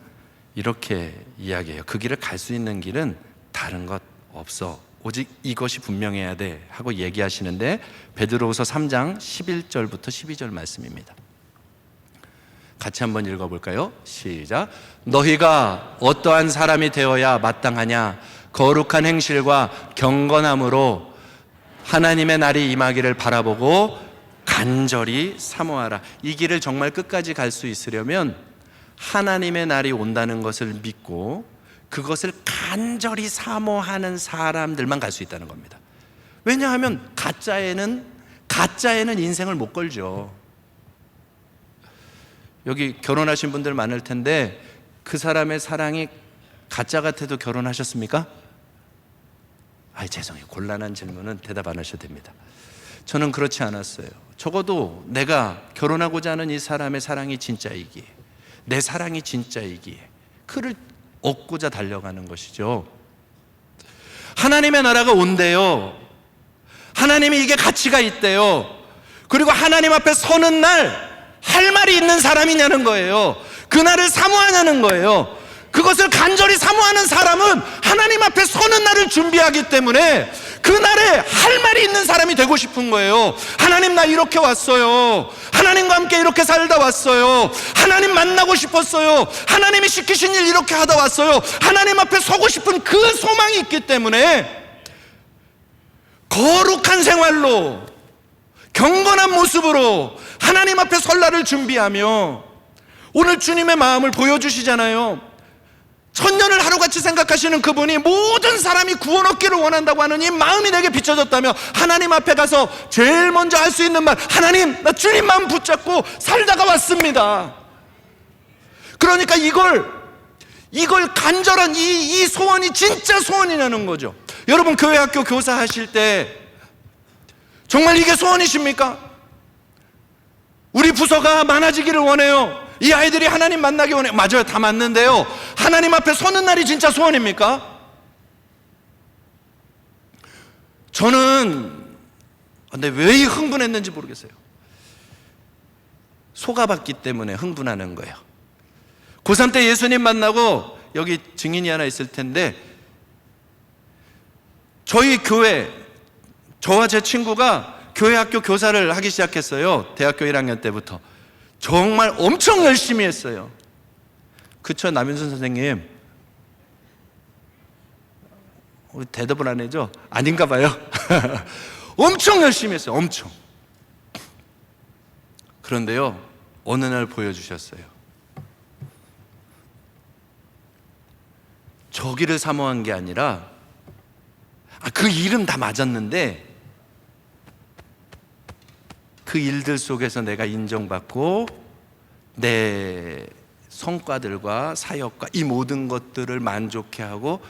이렇게 이야기해요. 그 길을 갈 수 있는 길은 다른 것 없어. 오직 이것이 분명해야 돼 하고 얘기하시는데 베드로후서 3장 11절부터 12절 말씀입니다. 같이 한번 읽어볼까요? 시작. 너희가 어떠한 사람이 되어야 마땅하냐? 거룩한 행실과 경건함으로 하나님의 날이 임하기를 바라보고 간절히 사모하라. 이 길을 정말 끝까지 갈 수 있으려면 하나님의 날이 온다는 것을 믿고 그것을 간절히 사모하는 사람들만 갈 수 있다는 겁니다. 왜냐하면 가짜에는 인생을 못 걸죠. 여기 결혼하신 분들 많을 텐데 그 사람의 사랑이 가짜 같아도 결혼하셨습니까? 죄송해요. 곤란한 질문은 대답 안 하셔도 됩니다. 저는 그렇지 않았어요. 적어도 내가 결혼하고자 하는 이 사람의 사랑이 진짜이기에, 내 사랑이 진짜이기에 그를 얻고자 달려가는 것이죠. 하나님의 나라가 온대요. 하나님이 이게 가치가 있대요. 그리고 하나님 앞에 서는 날 할 말이 있는 사람이냐는 거예요. 그날을 사모하냐는 거예요. 그것을 간절히 사모하는 사람은 하나님 앞에 서는 날을 준비하기 때문에 그날에 할 말이 있는 사람이 되고 싶은 거예요. 하나님, 나 이렇게 왔어요. 하나님과 함께 이렇게 살다 왔어요. 하나님 만나고 싶었어요. 하나님이 시키신 일 이렇게 하다 왔어요. 하나님 앞에 서고 싶은 그 소망이 있기 때문에 거룩한 생활로, 경건한 모습으로 하나님 앞에 설 날을 준비하며, 오늘 주님의 마음을 보여주시잖아요. 천년을 하루같이 생각하시는 그분이 모든 사람이 구원 얻기를 원한다고 하는 이 마음이 내게 비춰졌다며 하나님 앞에 가서 제일 먼저 할 수 있는 말, 하나님, 나 주님 마음 붙잡고 살다가 왔습니다. 그러니까 이걸 간절한 이 소원이 진짜 소원이냐는 거죠. 여러분, 교회 학교 교사 하실 때 정말 이게 소원이십니까? 우리 부서가 많아지기를 원해요. 이 아이들이 하나님 만나기 원해요. 맞아요, 다 맞는데요, 하나님 앞에 서는 날이 진짜 소원입니까? 저는 근데 왜 흥분했는지 모르겠어요. 속아봤기 때문에 흥분하는 거예요. 고3 때 예수님 만나고, 여기 증인이 하나 있을 텐데, 저희 교회, 저와 제 친구가 교회 학교 교사를 하기 시작했어요. 대학교 1학년 때부터. 정말 엄청 열심히 했어요. 그쵸, 남윤선 선생님? 우리 대답을 안 해줘? 아닌가 봐요. 엄청 열심히 했어요. 엄청. 그런데요, 어느 날 보여주셨어요. 저기를 사모한 게 아니라, 그 일은 다 맞았는데 그 일들 속에서 내가 인정받고 내 성과들과 사역과 이 모든 것들을 만족해 하고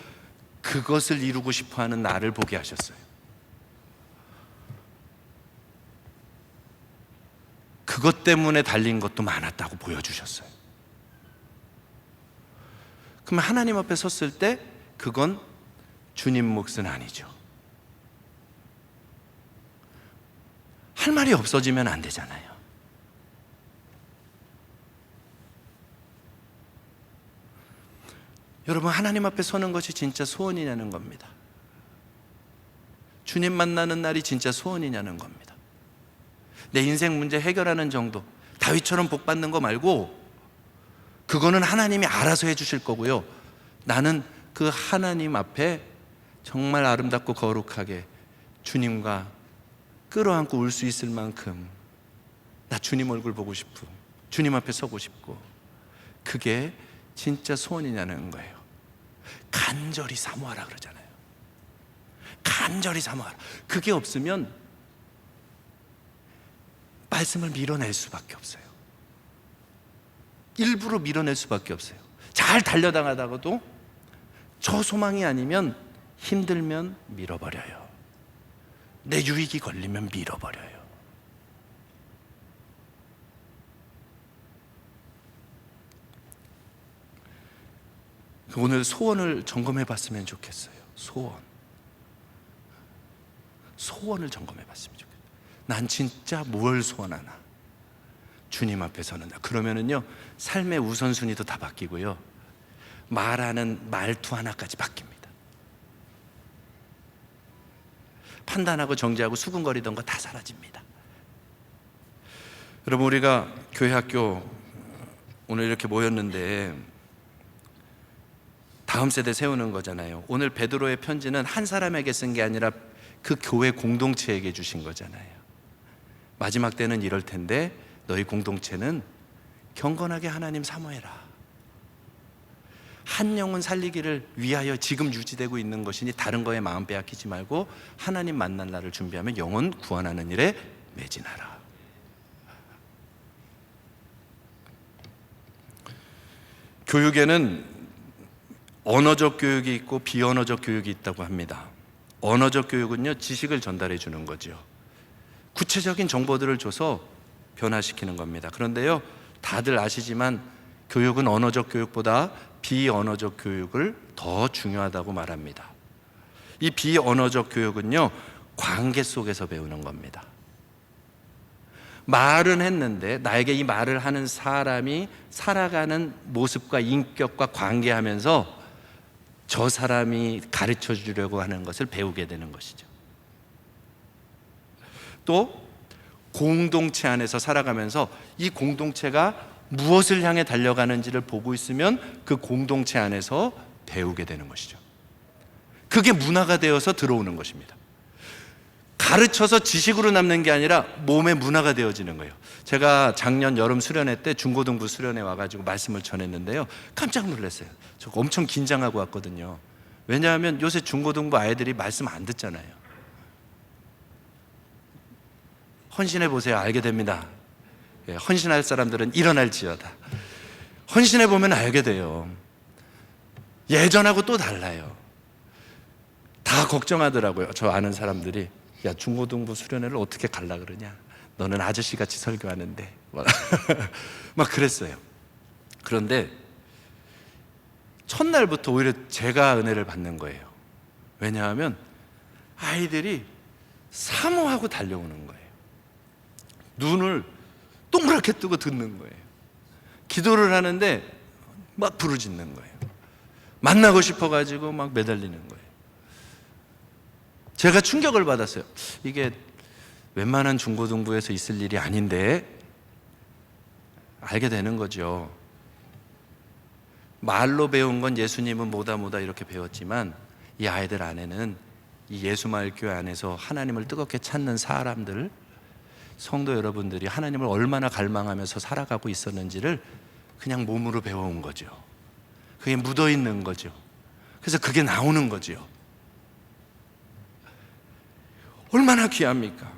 그것을 이루고 싶어하는 나를 보게 하셨어요. 그것 때문에 달린 것도 많았다고 보여주셨어요. 그럼 하나님 앞에 섰을 때 그건 주님 몫은 아니죠. 할 말이 없어지면 안 되잖아요. 여러분, 하나님 앞에 서는 것이 진짜 소원이냐는 겁니다. 주님 만나는 날이 진짜 소원이냐는 겁니다. 내 인생 문제 해결하는 정도, 다윗처럼 복 받는 거 말고 그거는 하나님이 알아서 해주실 거고요. 나는 그 하나님 앞에 정말 아름답고 거룩하게 주님과 끌어안고 울 수 있을 만큼 나 주님 얼굴 보고 싶고 주님 앞에 서고 싶고, 그게 진짜 소원이냐는 거예요. 간절히 사모하라 그러잖아요. 간절히 사모하라. 그게 없으면 말씀을 밀어낼 수밖에 없어요. 일부러 밀어낼 수밖에 없어요. 잘 달려나가다가도 저 소망이 아니면, 힘들면 밀어버려요. 내 유익이 걸리면 밀어버려요. 오늘 소원을 점검해 봤으면 좋겠어요. 소원을 점검해 봤으면 좋겠어요. 난 진짜 뭘 소원하나? 주님 앞에 서는 날. 그러면은요, 삶의 우선순위도 다 바뀌고요, 말하는 말투 하나까지 바뀝니다. 판단하고 정죄하고 수근거리던 거 다 사라집니다. 여러분, 우리가 교회 학교 오늘 이렇게 모였는데 다음 세대 세우는 거잖아요. 오늘 베드로의 편지는 한 사람에게 쓴 게 아니라 그 교회 공동체에게 주신 거잖아요. 마지막 때는 이럴 텐데 너희 공동체는 경건하게 하나님 사모해라. 한 영혼 살리기를 위하여 지금 유지되고 있는 것이니 다른 거에 마음 빼앗기지 말고 하나님 만날 날을 준비하며 영혼 구원하는 일에 매진하라. 교육에는 언어적 교육이 있고 비언어적 교육이 있다고 합니다. 언어적 교육은요, 지식을 전달해 주는 거죠. 구체적인 정보들을 줘서 변화시키는 겁니다. 그런데요, 다들 아시지만 교육은 언어적 교육보다 비언어적 교육을 더 중요하다고 말합니다. 이 비언어적 교육은요, 관계 속에서 배우는 겁니다. 말은 했는데 나에게 이 말을 하는 사람이 살아가는 모습과 인격과 관계하면서 저 사람이 가르쳐 주려고 하는 것을 배우게 되는 것이죠. 또 공동체 안에서 살아가면서 이 공동체가 무엇을 향해 달려가는지를 보고 있으면 그 공동체 안에서 배우게 되는 것이죠. 그게 문화가 되어서 들어오는 것입니다. 가르쳐서 지식으로 남는 게 아니라 몸의 문화가 되어지는 거예요. 제가 작년 여름 수련회 때 중고등부 수련회 와가지고 말씀을 전했는데요, 깜짝 놀랐어요. 저 엄청 긴장하고 왔거든요. 왜냐하면 요새 중고등부 아이들이 말씀 안 듣잖아요. 헌신해 보세요. 알게 됩니다. 헌신할 사람들은 일어날지어다. 헌신해 보면 알게 돼요. 예전하고 또 달라요. 다 걱정하더라고요. 저 아는 사람들이, 야, 중고등부 수련회를 어떻게 갈라 그러냐, 너는 아저씨같이 설교하는데 막 그랬어요. 그런데 첫날부터 오히려 제가 은혜를 받는 거예요. 왜냐하면 아이들이 사모하고 달려오는 거예요. 눈을 동그랗게 뜨고 듣는 거예요. 기도를 하는데 막 부르짖는 거예요. 만나고 싶어가지고 막 매달리는 거예요. 제가 충격을 받았어요. 이게 웬만한 중고등부에서 있을 일이 아닌데 알게 되는 거죠. 말로 배운 건 예수님은 뭐다 이렇게 배웠지만 이 아이들 안에는 이 예수마을교회 안에서 하나님을 뜨겁게 찾는 사람들, 성도 여러분들이 하나님을 얼마나 갈망하면서 살아가고 있었는지를 그냥 몸으로 배워온 거죠. 그게 묻어있는 거죠. 그래서 그게 나오는 거죠. 얼마나 귀합니까?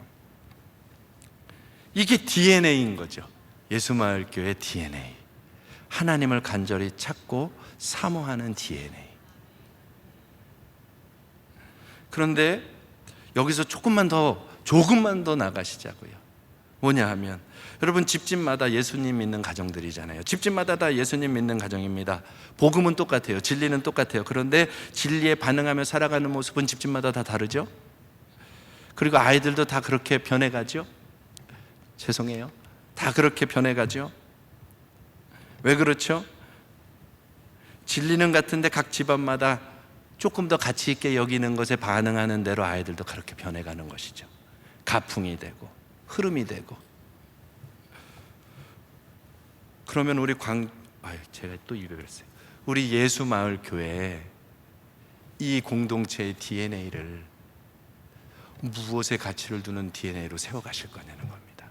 이게 DNA인 거죠. 예수마을교회 DNA. 하나님을 간절히 찾고 사모하는 DNA. 그런데 여기서 조금만 더 나가시자고요. 뭐냐 하면, 여러분 집집마다 예수님 믿는 가정들이잖아요. 집집마다 다 예수님 믿는 가정입니다. 복음은 똑같아요. 진리는 똑같아요. 그런데 진리에 반응하며 살아가는 모습은 집집마다 다 다르죠. 그리고 아이들도 다 그렇게 변해가죠. 죄송해요. 다 그렇게 변해가죠. 왜 그렇죠? 진리는 같은데 각 집안마다 조금 더 가치 있게 여기는 것에 반응하는 대로 아이들도 그렇게 변해가는 것이죠. 가풍이 되고 흐름이 되고. 그러면 제가 또 읽어버렸어요. 우리 예수마을교회 이 공동체의 DNA를 무엇에 가치를 두는 DNA로 세워가실 거냐는 겁니다.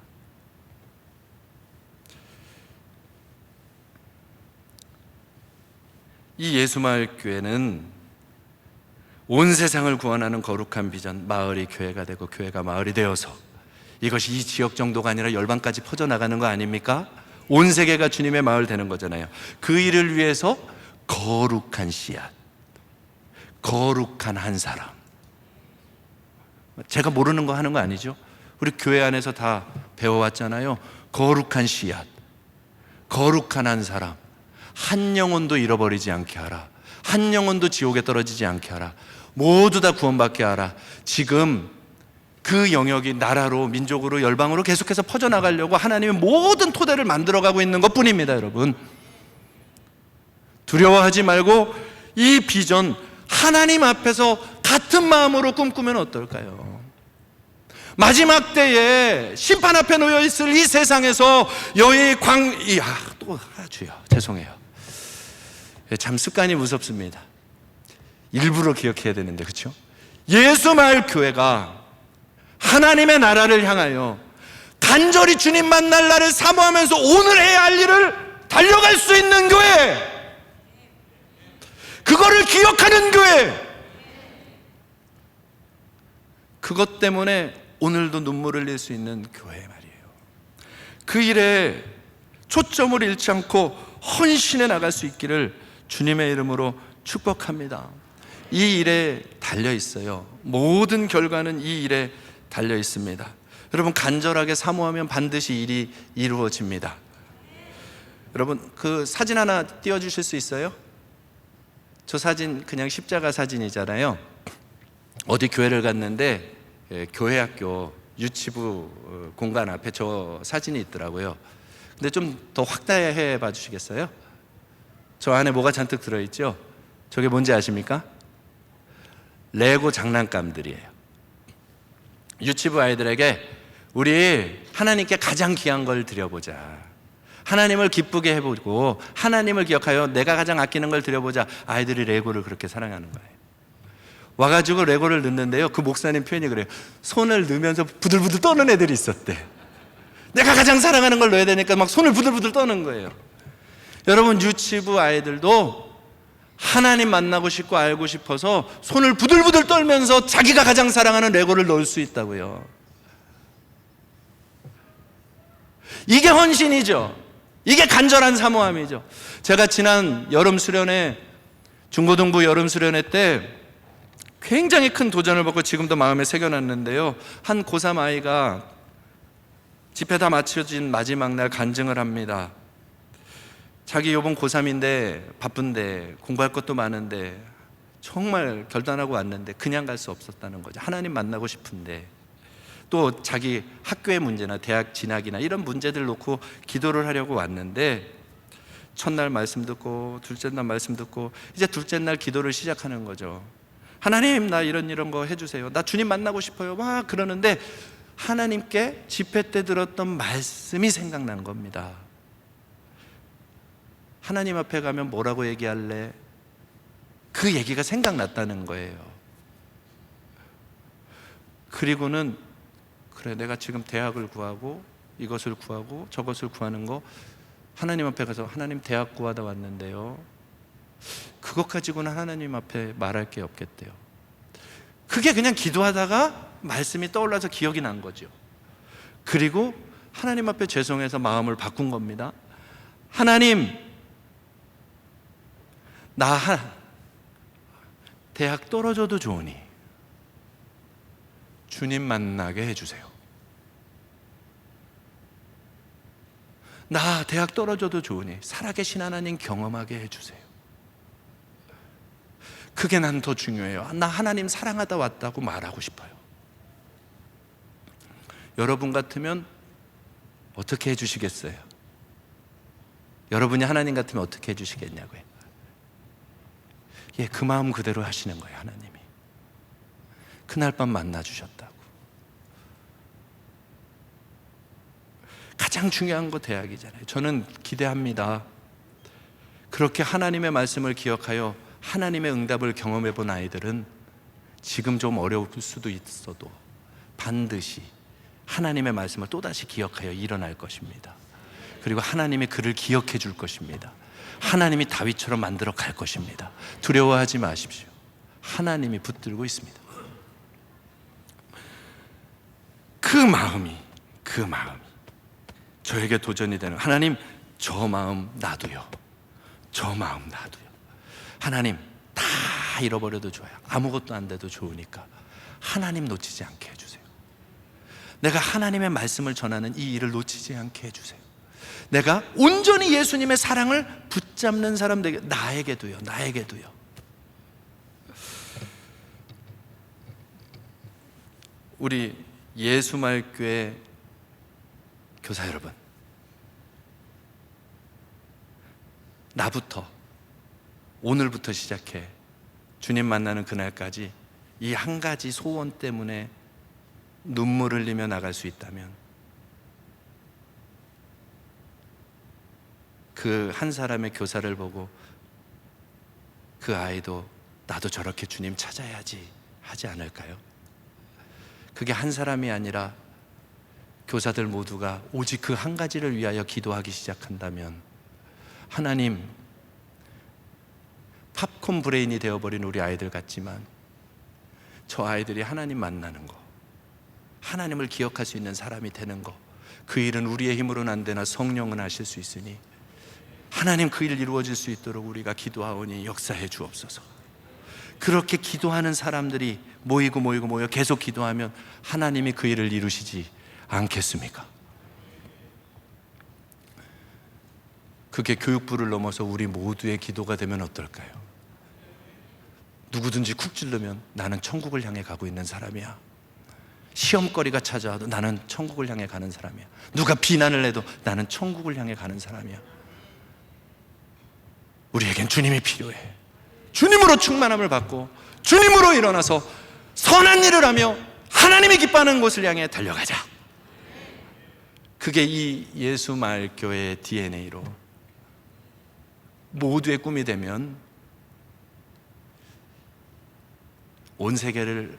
이 예수마을교회는 온 세상을 구원하는 거룩한 비전, 마을이 교회가 되고 교회가 마을이 되어서 이것이 이 지역 정도가 아니라 열방까지 퍼져나가는 거 아닙니까? 온 세계가 주님의 마을 되는 거잖아요. 그 일을 위해서 거룩한 씨앗, 거룩한 한 사람. 제가 모르는 거 하는 거 아니죠? 우리 교회 안에서 다 배워왔잖아요. 거룩한 씨앗, 거룩한 한 사람. 한 영혼도 잃어버리지 않게 하라. 한 영혼도 지옥에 떨어지지 않게 하라. 모두 다 구원받게 하라. 지금 그 영역이 나라로, 민족으로, 열방으로 계속해서 퍼져나가려고 하나님의 모든 토대를 만들어가고 있는 것뿐입니다. 여러분, 두려워하지 말고 이 비전 하나님 앞에서 같은 마음으로 꿈꾸면 어떨까요? 마지막 때에 심판 앞에 놓여있을 이 세상에서 주여 죄송해요. 참 습관이 무섭습니다. 일부러 기억해야 되는데, 그렇죠? 예수마을 교회가 하나님의 나라를 향하여 간절히 주님 만날 날을 사모하면서 오늘 해야 할 일을 달려갈 수 있는 교회, 그거를 기억하는 교회, 그것 때문에 오늘도 눈물을 흘릴 수 있는 교회 말이에요. 그 일에 초점을 잃지 않고 헌신해 나갈 수 있기를 주님의 이름으로 축복합니다. 이 일에 달려 있어요. 모든 결과는 이 일에 달려 있습니다. 여러분, 간절하게 사모하면 반드시 일이 이루어집니다. 여러분, 그 사진 하나 띄워주실 수 있어요? 저 사진 그냥 십자가 사진이잖아요. 어디 교회를 갔는데 교회 학교 유치부 공간 앞에 저 사진이 있더라고요. 근데 좀 더 확대해 봐 주시겠어요? 저 안에 뭐가 잔뜩 들어있죠? 저게 뭔지 아십니까? 레고 장난감들이에요. 유치부 아이들에게 우리 하나님께 가장 귀한 걸 드려보자, 하나님을 기쁘게 해보고 하나님을 기억하여 내가 가장 아끼는 걸 드려보자. 아이들이 레고를 그렇게 사랑하는 거예요. 와가지고 레고를 넣는데요, 그 목사님 표현이 그래요. 손을 넣으면서 부들부들 떠는 애들이 있었대. 내가 가장 사랑하는 걸 넣어야 되니까 막 손을 부들부들 떠는 거예요. 여러분, 유치부 아이들도 하나님 만나고 싶고 알고 싶어서 손을 부들부들 떨면서 자기가 가장 사랑하는 레고를 넣을 수 있다고요. 이게 헌신이죠. 이게 간절한 사모함이죠. 제가 지난 여름 수련회, 중고등부 여름 수련회 때 굉장히 큰 도전을 받고 지금도 마음에 새겨놨는데요, 한 고3 아이가 집회 다 마쳐진 마지막 날 간증을 합니다. 자기 요번 고3인데 바쁜데 공부할 것도 많은데 정말 결단하고 왔는데 그냥 갈 수 없었다는 거죠. 하나님 만나고 싶은데, 또 자기 학교의 문제나 대학 진학이나 이런 문제들 놓고 기도를 하려고 왔는데, 첫날 말씀 듣고 둘째 날 말씀 듣고 이제 둘째 날 기도를 시작하는 거죠. 하나님, 나 이런 거 해주세요. 나 주님 만나고 싶어요. 막 그러는데 하나님께 집회 때 들었던 말씀이 생각난 겁니다. 하나님 앞에 가면 뭐라고 얘기할래? 그 얘기가 생각났다는 거예요. 그리고는 그래, 내가 지금 대학을 구하고 이것을 구하고 저것을 구하는 거, 하나님 앞에 가서 하나님 대학 구하다 왔는데요, 그것 가지고는 하나님 앞에 말할 게 없겠대요. 그게 그냥 기도하다가 말씀이 떠올라서 기억이 난 거죠. 그리고 하나님 앞에 죄송해서 마음을 바꾼 겁니다. 하나님, 나 대학 떨어져도 좋으니 주님 만나게 해주세요. 나 대학 떨어져도 좋으니 살아계신 하나님 경험하게 해주세요. 그게 난 더 중요해요. 나 하나님 사랑하다 왔다고 말하고 싶어요. 여러분 같으면 어떻게 해주시겠어요? 여러분이 하나님 같으면 어떻게 해주시겠냐고요. 예, 그 마음 그대로 하시는 거예요. 하나님이 그날 밤 만나주셨다고. 가장 중요한 거 대학이잖아요. 저는 기대합니다. 그렇게 하나님의 말씀을 기억하여 하나님의 응답을 경험해 본 아이들은 지금 좀 어려울 수도 있어도 반드시 하나님의 말씀을 또다시 기억하여 일어날 것입니다. 그리고 하나님이 그를 기억해 줄 것입니다. 하나님이 다윗처럼 만들어 갈 것입니다. 두려워하지 마십시오. 하나님이 붙들고 있습니다. 그 마음이 저에게 도전이 되는, 하나님 저 마음 나도요. 저 마음 나도요. 하나님 다 잃어버려도 좋아요. 아무것도 안 돼도 좋으니까 하나님 놓치지 않게 해주세요. 내가 하나님의 말씀을 전하는 이 일을 놓치지 않게 해주세요. 내가 온전히 예수님의 사랑을 붙잡는 사람 되게, 나에게도요. 우리 예수말교회 교사 여러분, 나부터 오늘부터 시작해 주님 만나는 그날까지 이 한 가지 소원 때문에 눈물 흘리며 나갈 수 있다면, 그 한 사람의 교사를 보고 그 아이도 나도 저렇게 주님 찾아야지 하지 않을까요? 그게 한 사람이 아니라 교사들 모두가 오직 그 한 가지를 위하여 기도하기 시작한다면, 하나님, 팝콘 브레인이 되어버린 우리 아이들 같지만 저 아이들이 하나님 만나는 거, 하나님을 기억할 수 있는 사람이 되는 거, 그 일은 우리의 힘으로는 안 되나 성령은 하실 수 있으니 하나님 그 일 이루어질 수 있도록 우리가 기도하오니 역사해 주옵소서. 그렇게 기도하는 사람들이 모이고 계속 기도하면 하나님이 그 일을 이루시지 않겠습니까? 그게 교육부를 넘어서 우리 모두의 기도가 되면 어떨까요? 누구든지 쿡 찌르면 나는 천국을 향해 가고 있는 사람이야. 시험거리가 찾아와도 나는 천국을 향해 가는 사람이야. 누가 비난을 해도 나는 천국을 향해 가는 사람이야. 우리에겐 주님이 필요해. 주님으로 충만함을 받고 주님으로 일어나서 선한 일을 하며 하나님이 기뻐하는 곳을 향해 달려가자. 그게 이 예수마을교회의 DNA로 모두의 꿈이 되면 온 세계를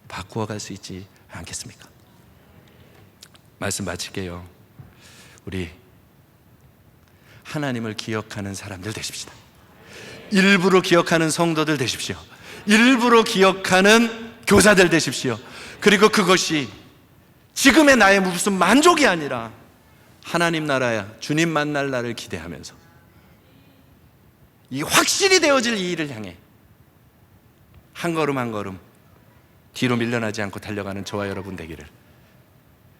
바꾸어갈 수 있지 않겠습니까? 말씀 마칠게요. 우리 하나님을 기억하는 사람들 되십시다. 일부러 기억하는 성도들 되십시오. 일부러 기억하는 교사들 되십시오. 그리고 그것이 지금의 나의 무슨 만족이 아니라 하나님 나라야 주님 만날 날을 기대하면서 이 확실히 되어질 이 일을 향해 한 걸음 한 걸음 뒤로 밀려나지 않고 달려가는 저와 여러분 되기를,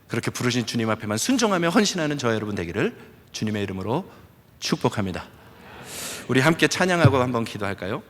그렇게 부르신 주님 앞에만 순종하며 헌신하는 저와 여러분 되기를 주님의 이름으로 축복합니다. 우리 함께 찬양하고 한번 기도할까요?